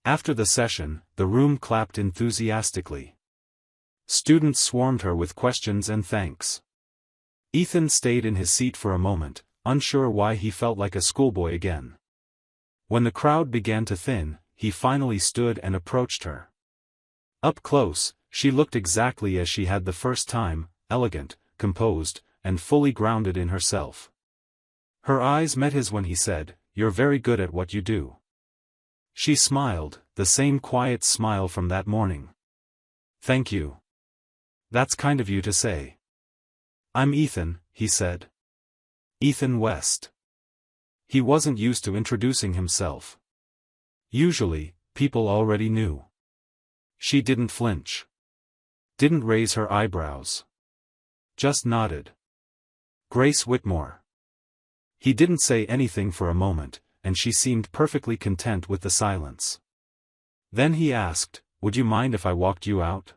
Speaker 1: After the session, the room clapped enthusiastically. Students swarmed her with questions and thanks. Ethan stayed in his seat for a moment, unsure why he felt like a schoolboy again. When the crowd began to thin, he finally stood and approached her. Up close, she looked exactly as she had the first time, elegant, composed, and fully grounded in herself. Her eyes met his when he said, "You're very good at what you do." She smiled, the same quiet smile from that morning. "Thank you. That's kind of you to say." "I'm Ethan," he said. "Ethan West." He wasn't used to introducing himself. Usually, people already knew. She didn't flinch. Didn't raise her eyebrows. Just nodded. "Grace Whitmore." He didn't say anything for a moment, and she seemed perfectly content with the silence. Then he asked, "Would you mind if I walked you out?"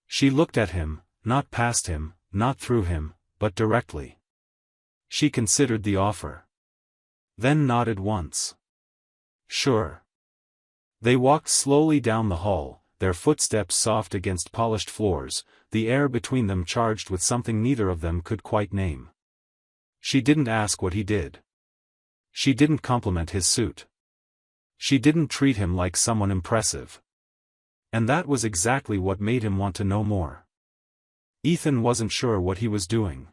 Speaker 1: She looked at him, not past him, not through him, but directly. She considered the offer. Then nodded once. "Sure." They walked slowly down the hall, their footsteps soft against polished floors, the air between them charged with something neither of them could quite name. She didn't ask what he did. She didn't compliment his suit. She didn't treat him like someone impressive. And that was exactly what made him want to know more. Ethan wasn't sure what he was doing.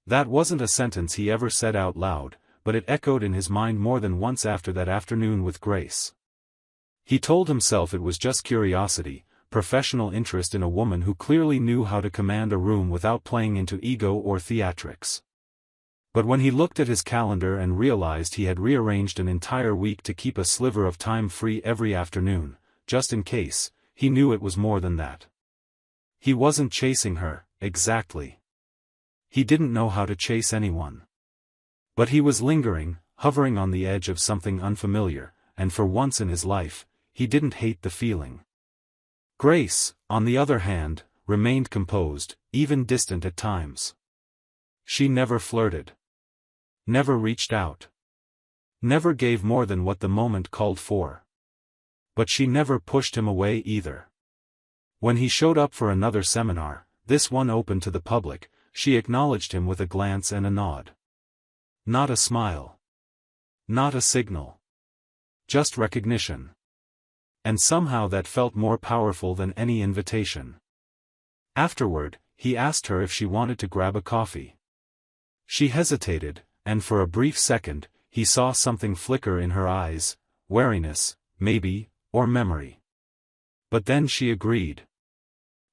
Speaker 1: That wasn't a sentence he ever said out loud, but it echoed in his mind more than once after that afternoon with Grace. He told himself it was just curiosity, professional interest in a woman who clearly knew how to command a room without playing into ego or theatrics. But when he looked at his calendar and realized he had rearranged an entire week to keep a sliver of time free every afternoon, just in case, he knew it was more than that. He wasn't chasing her, exactly. He didn't know how to chase anyone. But he was lingering, hovering on the edge of something unfamiliar, and for once in his life, he didn't hate the feeling. Grace, on the other hand, remained composed, even distant at times. She never flirted. Never reached out. Never gave more than what the moment called for. But she never pushed him away either. When he showed up for another seminar, this one open to the public, she acknowledged him with a glance and a nod. Not a smile. Not a signal. Just recognition. And somehow that felt more powerful than any invitation. Afterward, he asked her if she wanted to grab a coffee. She hesitated, and for a brief second, he saw something flicker in her eyes, wariness, maybe, or memory. But then she agreed.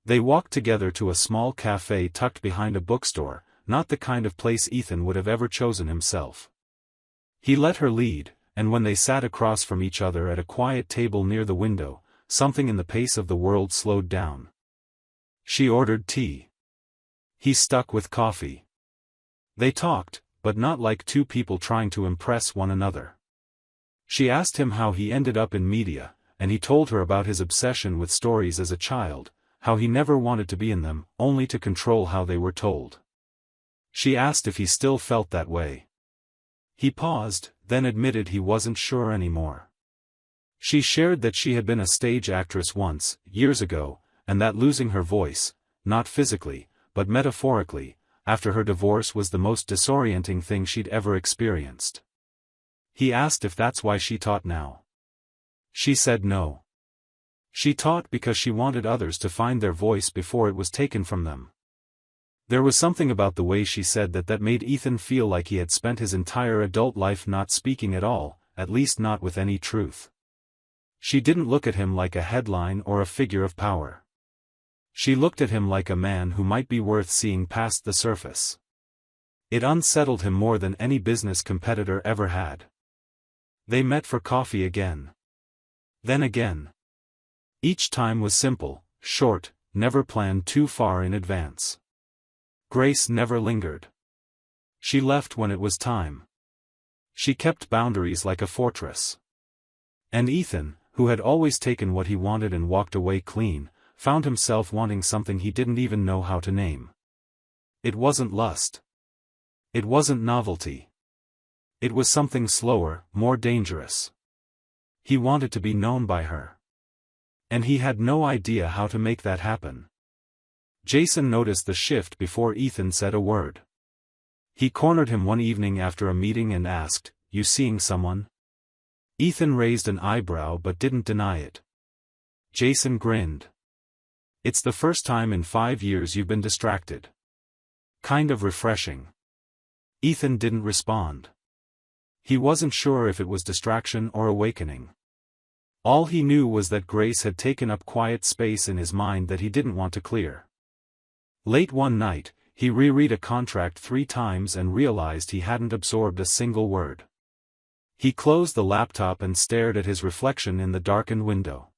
Speaker 1: They walked together to a small cafe tucked behind a bookstore, not the kind of place Ethan would have ever chosen himself. He let her lead, and when they sat across from each other at a quiet table near the window, something in the pace of the world slowed down. She ordered tea. He stuck with coffee. They talked, but not like two people trying to impress one another. She asked him how he ended up in media, and he told her about his obsession with stories as a child, how he never wanted to be in them, only to control how they were told. She asked if he still felt that way. He paused, then admitted he wasn't sure anymore. She shared that she had been a stage actress once, years ago, and that losing her voice, not physically, but metaphorically, after her divorce was the most disorienting thing she'd ever experienced. He asked if that's why she taught now. She said no. She taught because she wanted others to find their voice before it was taken from them. There was something about the way she said that made Ethan feel like he had spent his entire adult life not speaking at all, at least not with any truth. She didn't look at him like a headline or a figure of power. She looked at him like a man who might be worth seeing past the surface. It unsettled him more than any business competitor ever had. They met for coffee again. Then again. Each time was simple, short, never planned too far in advance. Grace never lingered. She left when it was time. She kept boundaries like a fortress. And Ethan, who had always taken what he wanted and walked away clean, found himself wanting something he didn't even know how to name. It wasn't lust. It wasn't novelty. It was something slower, more dangerous. He wanted to be known by her. And he had no idea how to make that happen. Jason noticed the shift before Ethan said a word. He cornered him one evening after a meeting and asked, "You seeing someone?" Ethan raised an eyebrow but didn't deny it. Jason grinned. "It's the first time in 5 years you've been distracted. Kind of refreshing." Ethan didn't respond. He wasn't sure if it was distraction or awakening. All he knew was that Grace had taken up quiet space in his mind that he didn't want to clear. Late one night, he reread a contract 3 times and realized he hadn't absorbed a single word. He closed the laptop and stared at his reflection in the darkened window.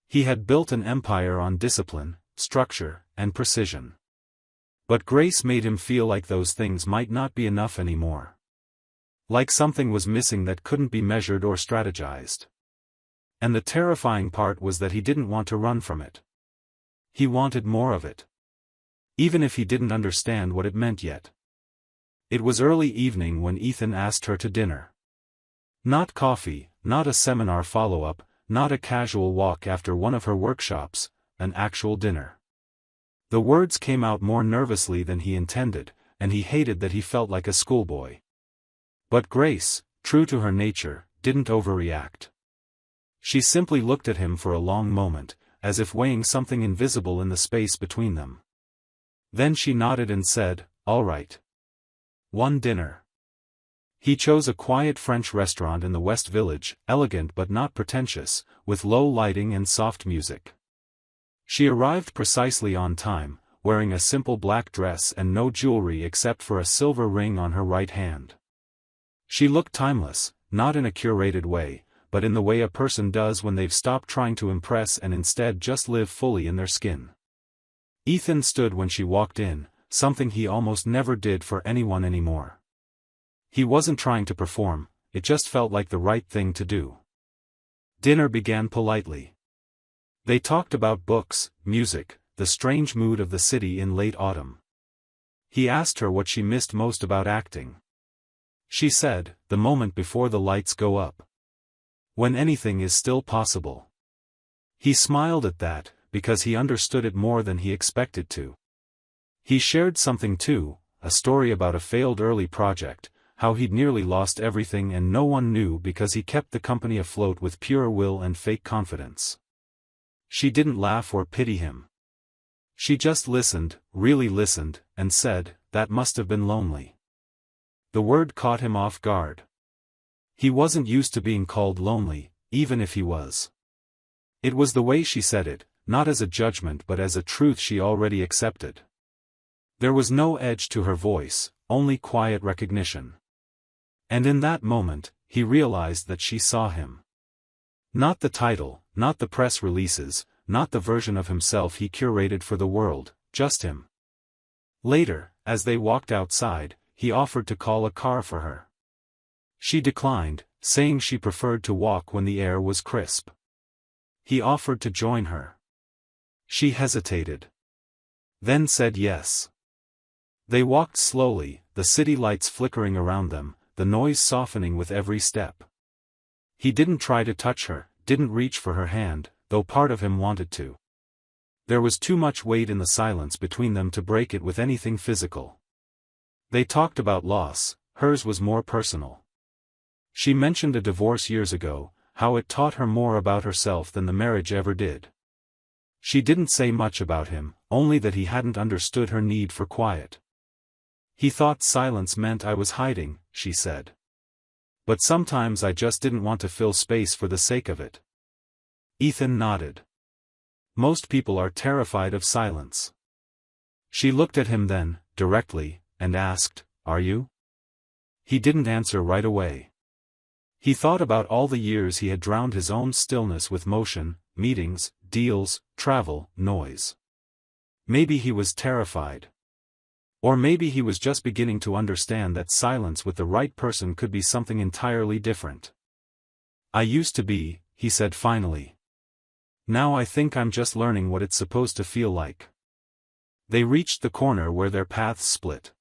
Speaker 1: He had built an empire on discipline, structure, and precision. But Grace made him feel like those things might not be enough anymore. Like something was missing that couldn't be measured or strategized. And the terrifying part was that he didn't want to run from it. He wanted more of it. Even if he didn't understand what it meant yet. It was early evening when Ethan asked her to dinner. Not coffee, not a seminar follow-up, not a casual walk after one of her workshops, an actual dinner. The words came out more nervously than he intended, and he hated that he felt like a schoolboy. But Grace, true to her nature, didn't overreact. She simply looked at him for a long moment, as if weighing something invisible in the space between them. Then she nodded and said, "All right. One dinner." He chose a quiet French restaurant in the West Village, elegant but not pretentious, with low lighting and soft music. She arrived precisely on time, wearing a simple black dress and no jewelry except for a silver ring on her right hand. She looked timeless, not in a curated way, but in the way a person does when they've stopped trying to impress and instead just live fully in their skin. Ethan stood when she walked in, something he almost never did for anyone anymore. He wasn't trying to perform, it just felt like the right thing to do. Dinner began politely. They talked about books, music, the strange mood of the city in late autumn. He asked her what she missed most about acting. She said, "The moment before the lights go up. When anything is still possible." He smiled at that, because he understood it more than he expected to. He shared something too, a story about a failed early project, how he'd nearly lost everything and no one knew because he kept the company afloat with pure will and fake confidence. She didn't laugh or pity him. She just listened, really listened, and said, "That must have been lonely." The word caught him off guard. He wasn't used to being called lonely, even if he was. It was the way she said it, not as a judgment but as a truth she already accepted. There was no edge to her voice, only quiet recognition. And in that moment, he realized that she saw him. Not the title, not the press releases, not the version of himself he curated for the world, just him. Later, as they walked outside, he offered to call a car for her. She declined, saying she preferred to walk when the air was crisp. He offered to join her. She hesitated. Then said yes. They walked slowly, the city lights flickering around them, the noise softening with every step. He didn't try to touch her, didn't reach for her hand, though part of him wanted to. There was too much weight in the silence between them to break it with anything physical. They talked about loss, hers was more personal. She mentioned a divorce years ago, how it taught her more about herself than the marriage ever did. She didn't say much about him, only that he hadn't understood her need for quiet. He thought silence meant I was hiding, she said. But sometimes I just didn't want to fill space for the sake of it. Ethan nodded. Most people are terrified of silence. She looked at him then, directly, and asked, "Are you?" He didn't answer right away. He thought about all the years he had drowned his own stillness with motion, meetings, deals, travel, noise. Maybe he was terrified. Or maybe he was just beginning to understand that silence with the right person could be something entirely different. "I used to be," he said finally. "Now I think I'm just learning what it's supposed to feel like." They reached the corner where their paths split.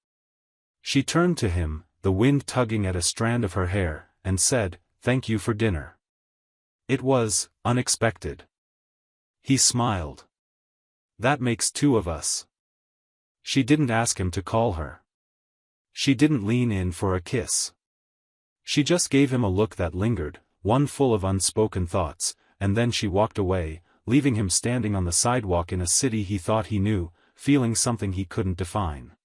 Speaker 1: She turned to him, the wind tugging at a strand of her hair, and said, "Thank you for dinner. It was unexpected." He smiled. "That makes two of us." She didn't ask him to call her. She didn't lean in for a kiss. She just gave him a look that lingered, one full of unspoken thoughts, and then she walked away, leaving him standing on the sidewalk in a city he thought he knew, feeling something he couldn't define.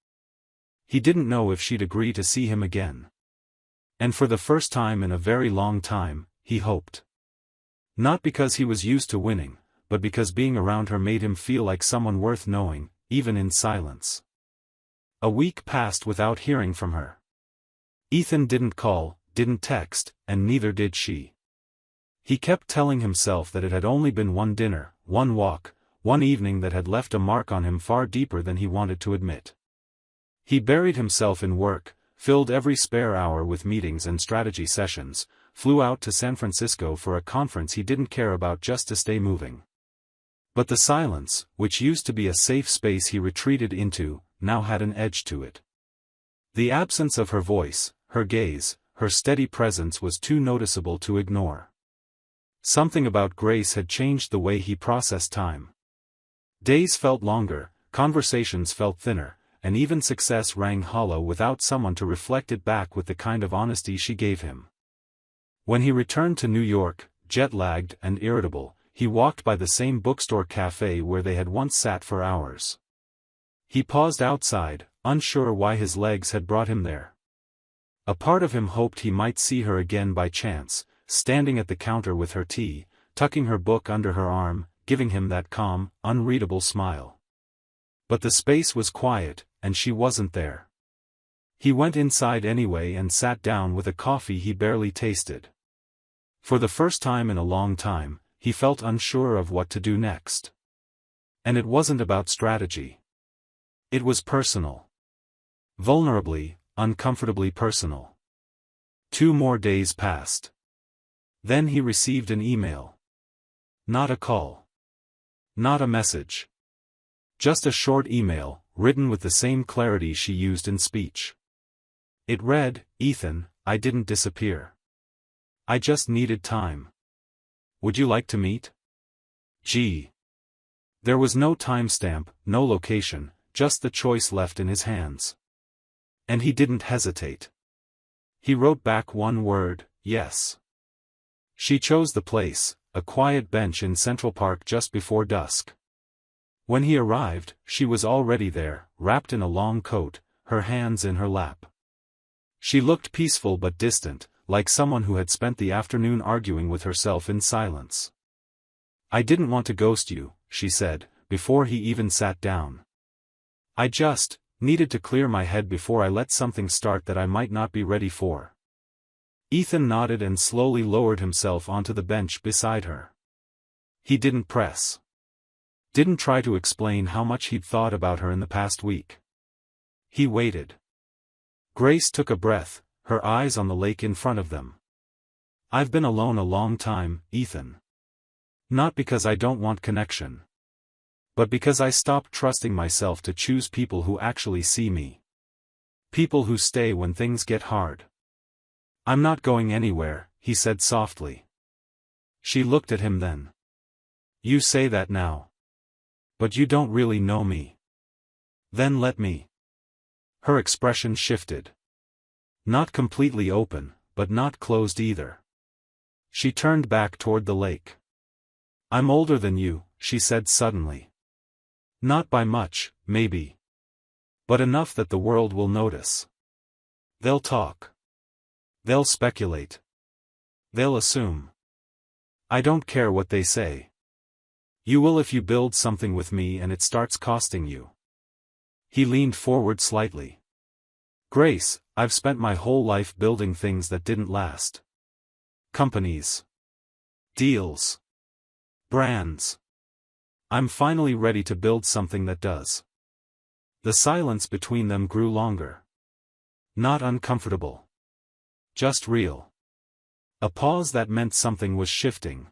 Speaker 1: He didn't know if she'd agree to see him again. And for the first time in a very long time, he hoped. Not because he was used to winning, but because being around her made him feel like someone worth knowing, even in silence. A week passed without hearing from her. Ethan didn't call, didn't text, and neither did she. He kept telling himself that it had only been one dinner, one walk, one evening that had left a mark on him far deeper than he wanted to admit. He buried himself in work, filled every spare hour with meetings and strategy sessions, flew out to San Francisco for a conference he didn't care about just to stay moving. But the silence, which used to be a safe space he retreated into, now had an edge to it. The absence of her voice, her gaze, her steady presence was too noticeable to ignore. Something about Grace had changed the way he processed time. Days felt longer, conversations felt thinner, and even success rang hollow without someone to reflect it back with the kind of honesty she gave him. When he returned to New York, jet-lagged and irritable, he walked by the same bookstore cafe where they had once sat for hours. He paused outside, unsure why his legs had brought him there. A part of him hoped he might see her again by chance, standing at the counter with her tea, tucking her book under her arm, giving him that calm, unreadable smile. But the space was quiet, and she wasn't there. He went inside anyway and sat down with a coffee he barely tasted. For the first time in a long time, he felt unsure of what to do next. And it wasn't about strategy. It was personal. Vulnerably, uncomfortably personal. 2 more days passed. Then he received an email. Not a call. Not a message. Just a short email, written with the same clarity she used in speech. It read, "Ethan, I didn't disappear. I just needed time. Would you like to meet? G." There was no timestamp, no location, just the choice left in his hands. And he didn't hesitate. He wrote back one word, yes. She chose the place, a quiet bench in Central Park just before dusk. When he arrived, she was already there, wrapped in a long coat, her hands in her lap. She looked peaceful but distant, like someone who had spent the afternoon arguing with herself in silence. "I didn't want to ghost you," she said, before he even sat down. "I just needed to clear my head before I let something start that I might not be ready for." Ethan nodded and slowly lowered himself onto the bench beside her. He didn't press. Didn't try to explain how much he'd thought about her in the past week. He waited. Grace took a breath, her eyes on the lake in front of them. "I've been alone a long time, Ethan. Not because I don't want connection. But because I stopped trusting myself to choose people who actually see me. People who stay when things get hard." "I'm not going anywhere," he said softly. She looked at him then. "You say that now. But you don't really know me." "Then let me." Her expression shifted. Not completely open, but not closed either. She turned back toward the lake. "I'm older than you," she said suddenly. "Not by much, maybe. But enough that the world will notice. They'll talk. They'll speculate. They'll assume. I don't care what they say. You will if you build something with me and it starts costing you." He leaned forward slightly. "Grace, I've spent my whole life building things that didn't last. Companies. Deals. Brands. I'm finally ready to build something that does." The silence between them grew longer. Not uncomfortable. Just real. A pause that meant something was shifting.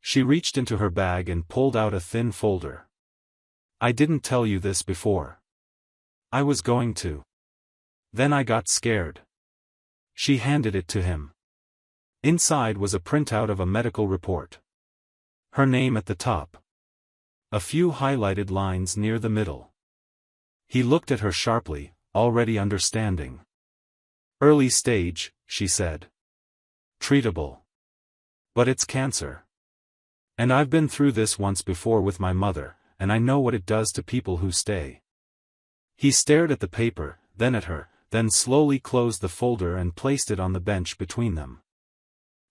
Speaker 1: She reached into her bag and pulled out a thin folder. "I didn't tell you this before. I was going to. Then I got scared." She handed it to him. Inside was a printout of a medical report. Her name at the top. A few highlighted lines near the middle. He looked at her sharply, already understanding. "Early stage," she said. "Treatable. But it's cancer. And I've been through this once before with my mother, and I know what it does to people who stay." He stared at the paper, then at her, then slowly closed the folder and placed it on the bench between them.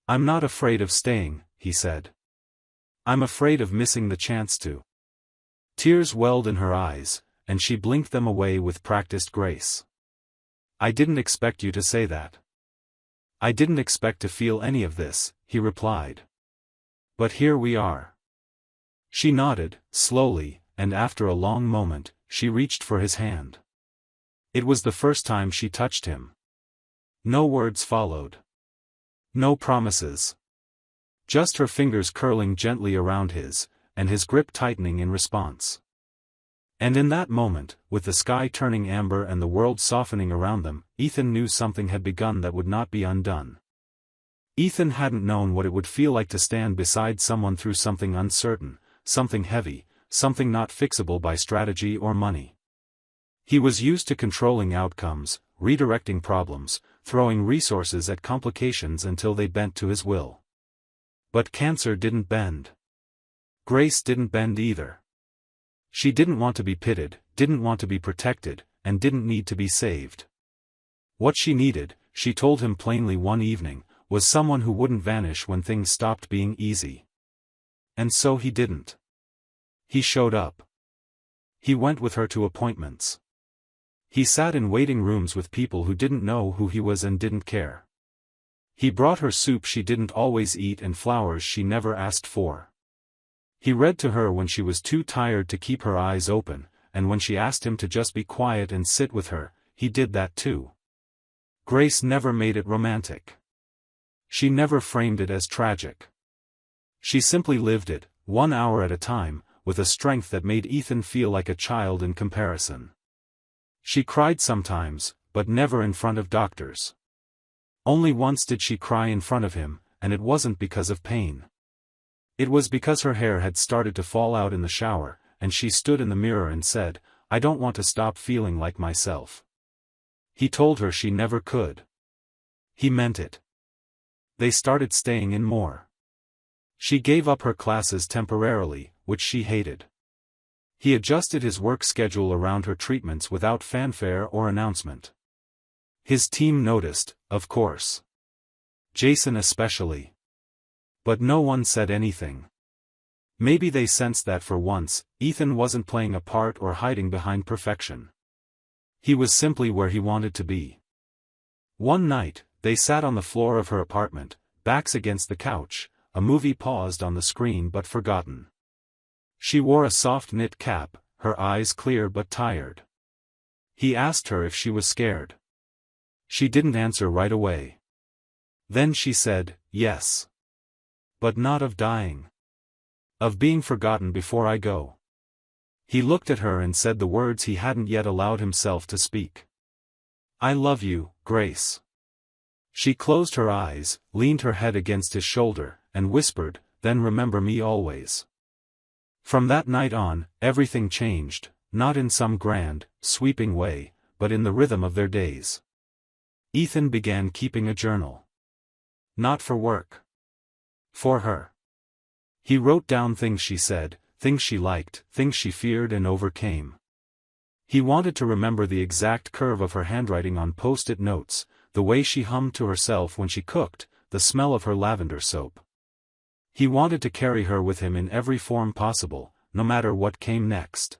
Speaker 1: "I'm not afraid of staying," he said. "I'm afraid of missing the chance to." Tears welled in her eyes, and she blinked them away with practiced grace. "I didn't expect you to say that. I didn't expect to feel any of this," he replied. "But here we are." She nodded, slowly, and after a long moment, she reached for his hand. It was the first time she touched him. No words followed. No promises. Just her fingers curling gently around his, and his grip tightening in response. And in that moment, with the sky turning amber and the world softening around them, Ethan knew something had begun that would not be undone. Ethan hadn't known what it would feel like to stand beside someone through something uncertain, something heavy, something not fixable by strategy or money. He was used to controlling outcomes, redirecting problems, throwing resources at complications until they bent to his will. But cancer didn't bend. Grace didn't bend either. She didn't want to be pitted, didn't want to be protected, and didn't need to be saved. What she needed, she told him plainly one evening, was someone who wouldn't vanish when things stopped being easy. And so he didn't. He showed up. He went with her to appointments. He sat in waiting rooms with people who didn't know who he was and didn't care. He brought her soup she didn't always eat and flowers she never asked for. He read to her when she was too tired to keep her eyes open, and when she asked him to just be quiet and sit with her, he did that too. Grace never made it romantic. She never framed it as tragic. She simply lived it, 1 hour at a time, with a strength that made Ethan feel like a child in comparison. She cried sometimes, but never in front of doctors. Only once did she cry in front of him, and it wasn't because of pain. It was because her hair had started to fall out in the shower, and she stood in the mirror and said, "I don't want to stop feeling like myself." He told her she never could. He meant it. They started staying in more. She gave up her classes temporarily, which she hated. He adjusted his work schedule around her treatments without fanfare or announcement. His team noticed, of course. Jason especially. But no one said anything. Maybe they sensed that for once, Ethan wasn't playing a part or hiding behind perfection. He was simply where he wanted to be. One night, they sat on the floor of her apartment, backs against the couch, a movie paused on the screen but forgotten. She wore a soft knit cap, her eyes clear but tired. He asked her if she was scared. She didn't answer right away. Then she said, yes. But not of dying. Of being forgotten before I go. He looked at her and said the words he hadn't yet allowed himself to speak. I love you, Grace. She closed her eyes, leaned her head against his shoulder, and whispered, then remember me always. From that night on, everything changed, not in some grand, sweeping way, but in the rhythm of their days. Ethan began keeping a journal. Not for work. For her. He wrote down things she said, things she liked, things she feared and overcame. He wanted to remember the exact curve of her handwriting on post-it notes, the way she hummed to herself when she cooked, the smell of her lavender soap. He wanted to carry her with him in every form possible, no matter what came next.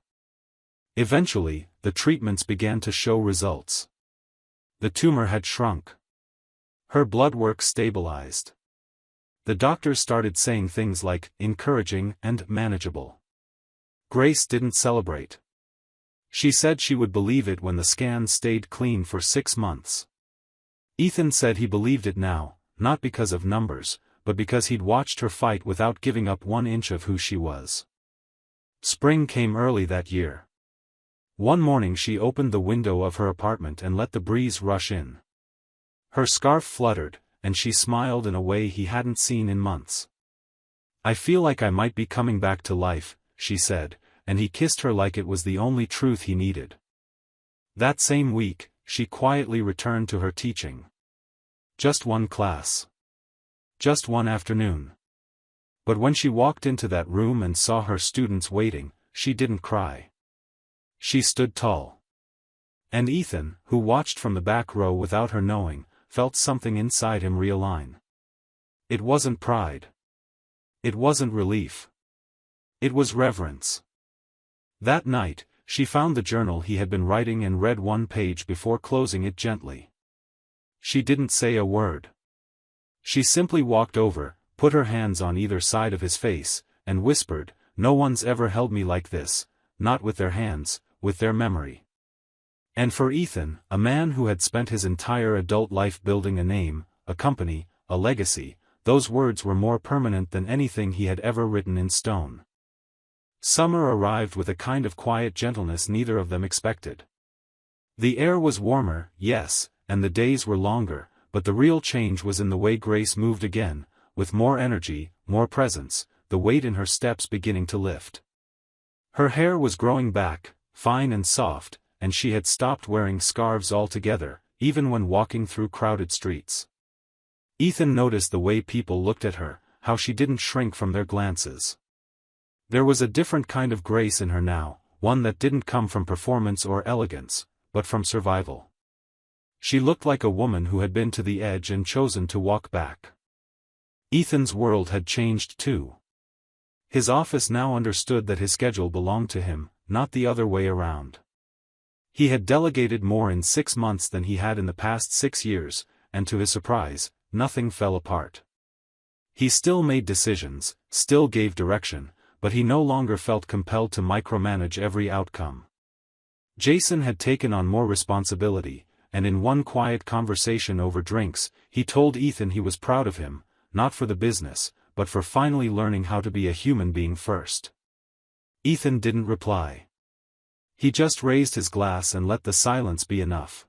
Speaker 1: Eventually, the treatments began to show results. The tumor had shrunk. Her blood work stabilized. The doctors started saying things like, encouraging and manageable. Grace didn't celebrate. She said she would believe it when the scans stayed clean for 6 months. Ethan said he believed it now, not because of numbers, but because he'd watched her fight without giving up 1 inch of who she was. Spring came early that year. One morning she opened the window of her apartment and let the breeze rush in. Her scarf fluttered, and she smiled in a way he hadn't seen in months. I feel like I might be coming back to life, she said, and he kissed her like it was the only truth he needed. That same week, she quietly returned to her teaching. Just 1 class. Just 1 afternoon. But when she walked into that room and saw her students waiting, she didn't cry. She stood tall. And Ethan, who watched from the back row without her knowing, felt something inside him realign. It wasn't pride. It wasn't relief. It was reverence. That night, she found the journal he had been writing and read 1 page before closing it gently. She didn't say a word. She simply walked over, put her hands on either side of his face, and whispered, no one's ever held me like this, not with their hands, with their memory. And for Ethan, a man who had spent his entire adult life building a name, a company, a legacy, those words were more permanent than anything he had ever written in stone. Summer arrived with a kind of quiet gentleness neither of them expected. The air was warmer, yes, and the days were longer, but the real change was in the way Grace moved again, with more energy, more presence, the weight in her steps beginning to lift. Her hair was growing back, fine and soft, and she had stopped wearing scarves altogether, even when walking through crowded streets. Ethan noticed the way people looked at her, how she didn't shrink from their glances. There was a different kind of grace in her now, one that didn't come from performance or elegance, but from survival. She looked like a woman who had been to the edge and chosen to walk back. Ethan's world had changed too. His office now understood that his schedule belonged to him, not the other way around. He had delegated more in 6 months than he had in the past 6 years, and to his surprise, nothing fell apart. He still made decisions, still gave direction, but he no longer felt compelled to micromanage every outcome. Jason had taken on more responsibility, and in one quiet conversation over drinks, he told Ethan he was proud of him, not for the business, but for finally learning how to be a human being first. Ethan didn't reply. He just raised his glass and let the silence be enough.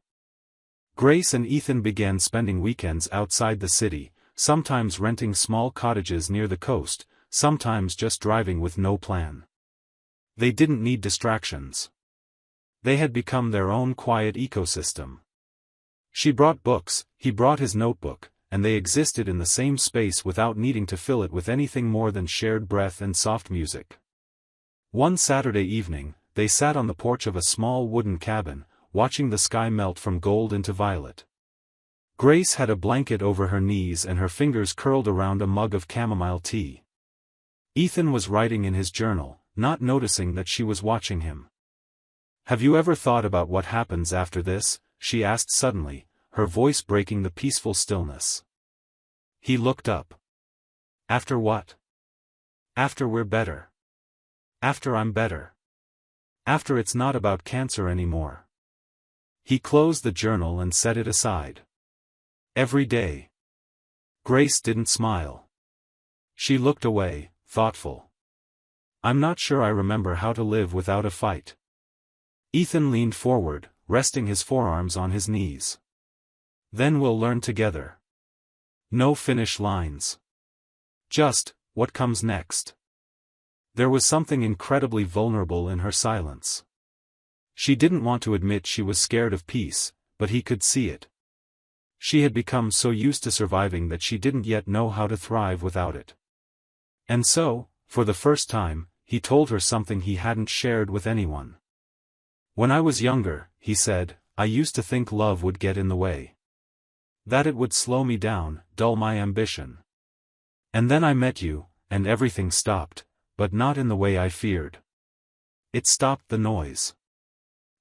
Speaker 1: Grace and Ethan began spending weekends outside the city, sometimes renting small cottages near the coast, sometimes just driving with no plan. They didn't need distractions. They had become their own quiet ecosystem. She brought books, he brought his notebook, and they existed in the same space without needing to fill it with anything more than shared breath and soft music. One Saturday evening, they sat on the porch of a small wooden cabin, watching the sky melt from gold into violet. Grace had a blanket over her knees and her fingers curled around a mug of chamomile tea. Ethan was writing in his journal, not noticing that she was watching him. "Have you ever thought about what happens after this?" she asked suddenly, her voice breaking the peaceful stillness. He looked up. "After what?" "After we're better. After I'm better. After it's not about cancer anymore." He closed the journal and set it aside. "Every day." Grace didn't smile. She looked away, thoughtful. "I'm not sure I remember how to live without a fight." Ethan leaned forward, resting his forearms on his knees. "Then we'll learn together. No finish lines. Just, what comes next." There was something incredibly vulnerable in her silence. She didn't want to admit she was scared of peace, but he could see it. She had become so used to surviving that she didn't yet know how to thrive without it. And so, for the first time, he told her something he hadn't shared with anyone. "When I was younger," he said, "I used to think love would get in the way. That it would slow me down, dull my ambition. And then I met you, and everything stopped, but not in the way I feared. It stopped the noise.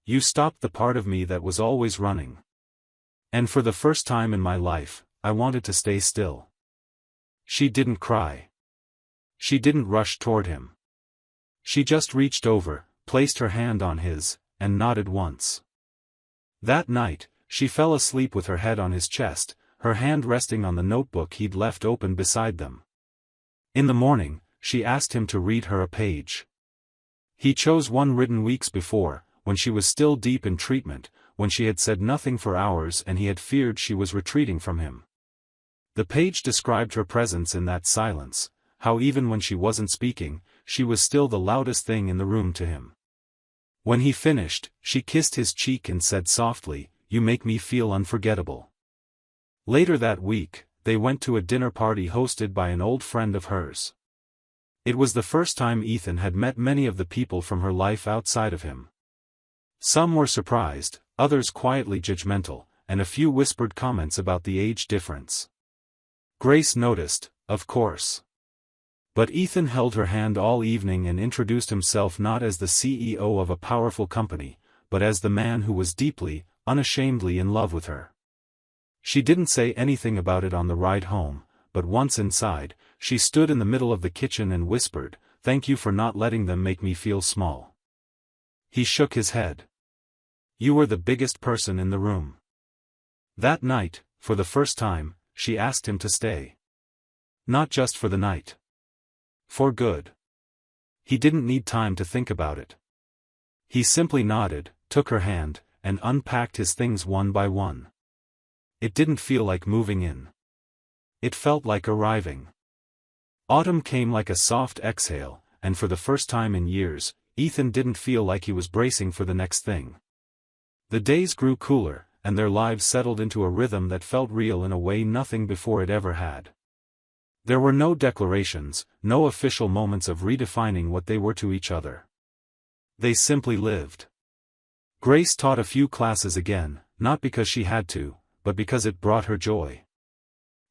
Speaker 1: You stopped the part of me that was always running. And for the first time in my life, I wanted to stay still." She didn't cry. She didn't rush toward him. She just reached over, placed her hand on his, and nodded once. That night, she fell asleep with her head on his chest, her hand resting on the notebook he'd left open beside them. In the morning, she asked him to read her a page. He chose one written weeks before, when she was still deep in treatment, when she had said nothing for hours and he had feared she was retreating from him. The page described her presence in that silence, how even when she wasn't speaking, she was still the loudest thing in the room to him. When he finished, she kissed his cheek and said softly, "You make me feel unforgettable." Later that week, they went to a dinner party hosted by an old friend of hers. It was the first time Ethan had met many of the people from her life outside of him. Some were surprised, others quietly judgmental, and a few whispered comments about the age difference. Grace noticed, of course. But Ethan held her hand all evening and introduced himself not as the CEO of a powerful company, but as the man who was deeply, unashamedly in love with her. She didn't say anything about it on the ride home, but once inside, she stood in the middle of the kitchen and whispered, "Thank you for not letting them make me feel small." He shook his head. "You were the biggest person in the room." That night, for the first time, she asked him to stay. Not just for the night. For good. He didn't need time to think about it. He simply nodded, took her hand, and unpacked his things one by one. It didn't feel like moving in. It felt like arriving. Autumn came like a soft exhale, and for the first time in years, Ethan didn't feel like he was bracing for the next thing. The days grew cooler, and their lives settled into a rhythm that felt real in a way nothing before it ever had. There were no declarations, no official moments of redefining what they were to each other. They simply lived. Grace taught a few classes again, not because she had to, but because it brought her joy.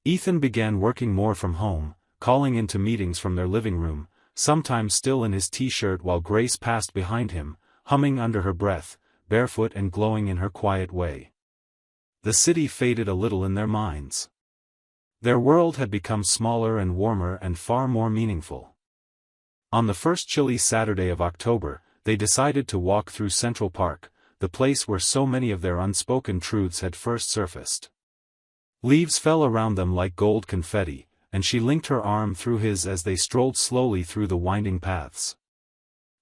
Speaker 1: Ethan began working more from home, calling into meetings from their living room, sometimes still in his t-shirt while Grace passed behind him, humming under her breath, barefoot and glowing in her quiet way. The city faded a little in their minds. Their world had become smaller and warmer and far more meaningful. On the first chilly Saturday of October, they decided to walk through Central Park, the place where so many of their unspoken truths had first surfaced. Leaves fell around them like gold confetti, and she linked her arm through his as they strolled slowly through the winding paths.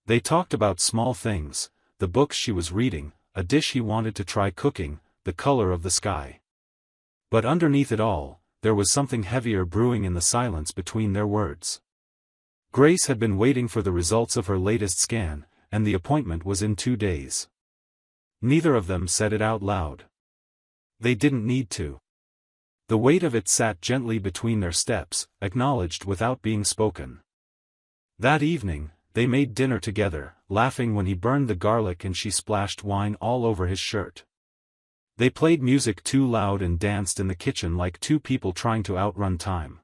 Speaker 1: They talked about small things, the books she was reading, a dish he wanted to try cooking, the color of the sky. But underneath it all, there was something heavier brewing in the silence between their words. Grace had been waiting for the results of her latest scan, and the appointment was in 2 days. Neither of them said it out loud. They didn't need to. The weight of it sat gently between their steps, acknowledged without being spoken. That evening, they made dinner together, laughing when he burned the garlic and she splashed wine all over his shirt. They played music too loud and danced in the kitchen like two people trying to outrun time.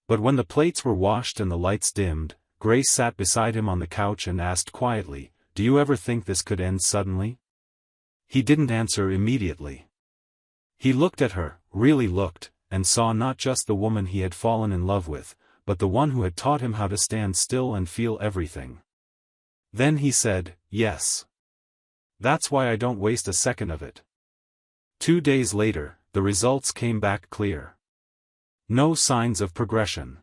Speaker 1: But when the plates were washed and the lights dimmed, Grace sat beside him on the couch and asked quietly, "Do you ever think this could end suddenly?" He didn't answer immediately. He looked at her, really looked, and saw not just the woman he had fallen in love with, but the one who had taught him how to stand still and feel everything. Then he said, "Yes. That's why I don't waste a second of it." 2 days later, the results came back clear. No signs of progression.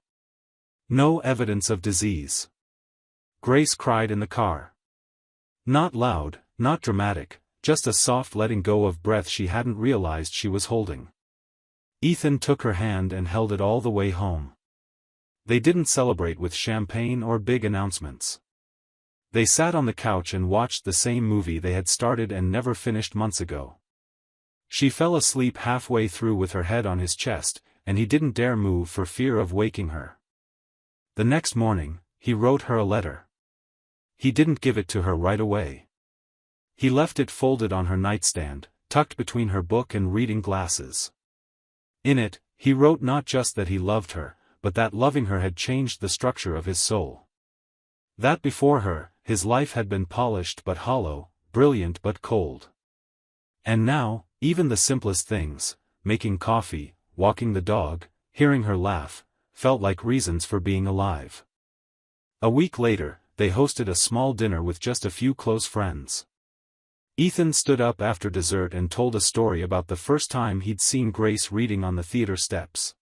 Speaker 1: No evidence of disease. Grace cried in the car. Not loud, not dramatic, just a soft letting go of breath she hadn't realized she was holding. Ethan took her hand and held it all the way home. They didn't celebrate with champagne or big announcements. They sat on the couch and watched the same movie they had started and never finished months ago. She fell asleep halfway through with her head on his chest, and he didn't dare move for fear of waking her. The next morning, he wrote her a letter. He didn't give it to her right away. He left it folded on her nightstand, tucked between her book and reading glasses. In it, he wrote not just that he loved her, but that loving her had changed the structure of his soul. That before her, his life had been polished but hollow, brilliant but cold. And now, even the simplest things, making coffee, walking the dog, hearing her laugh, felt like reasons for being alive. A week later, they hosted a small dinner with just a few close friends. Ethan stood up after dessert and told a story about the first time he'd seen Grace reading on the theater steps.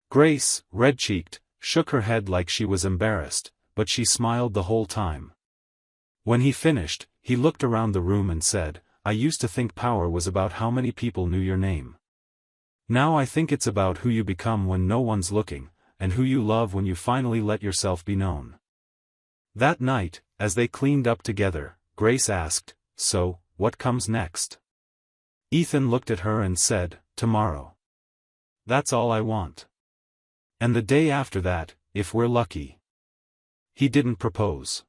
Speaker 1: Grace, red-cheeked, shook her head like she was embarrassed, but she smiled the whole time. When he finished, he looked around the room and said, "I used to think power was about how many people knew your name. Now I think it's about who you become when no one's looking, and who you love when you finally let yourself be known." That night, as they cleaned up together, Grace asked, "So, what comes next?" Ethan looked at her and said, "Tomorrow. That's all I want. And the day after that, if we're lucky." He didn't propose.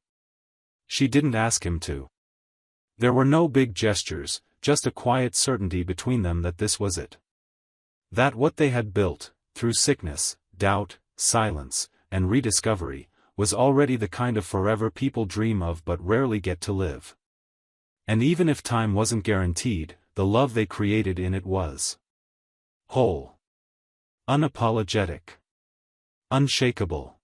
Speaker 1: She didn't ask him to. There were no big gestures, just a quiet certainty between them that this was it. That what they had built, through sickness, doubt, silence, and rediscovery, was already the kind of forever people dream of but rarely get to live. And even if time wasn't guaranteed, the love they created in it was whole. Unapologetic. Unshakable.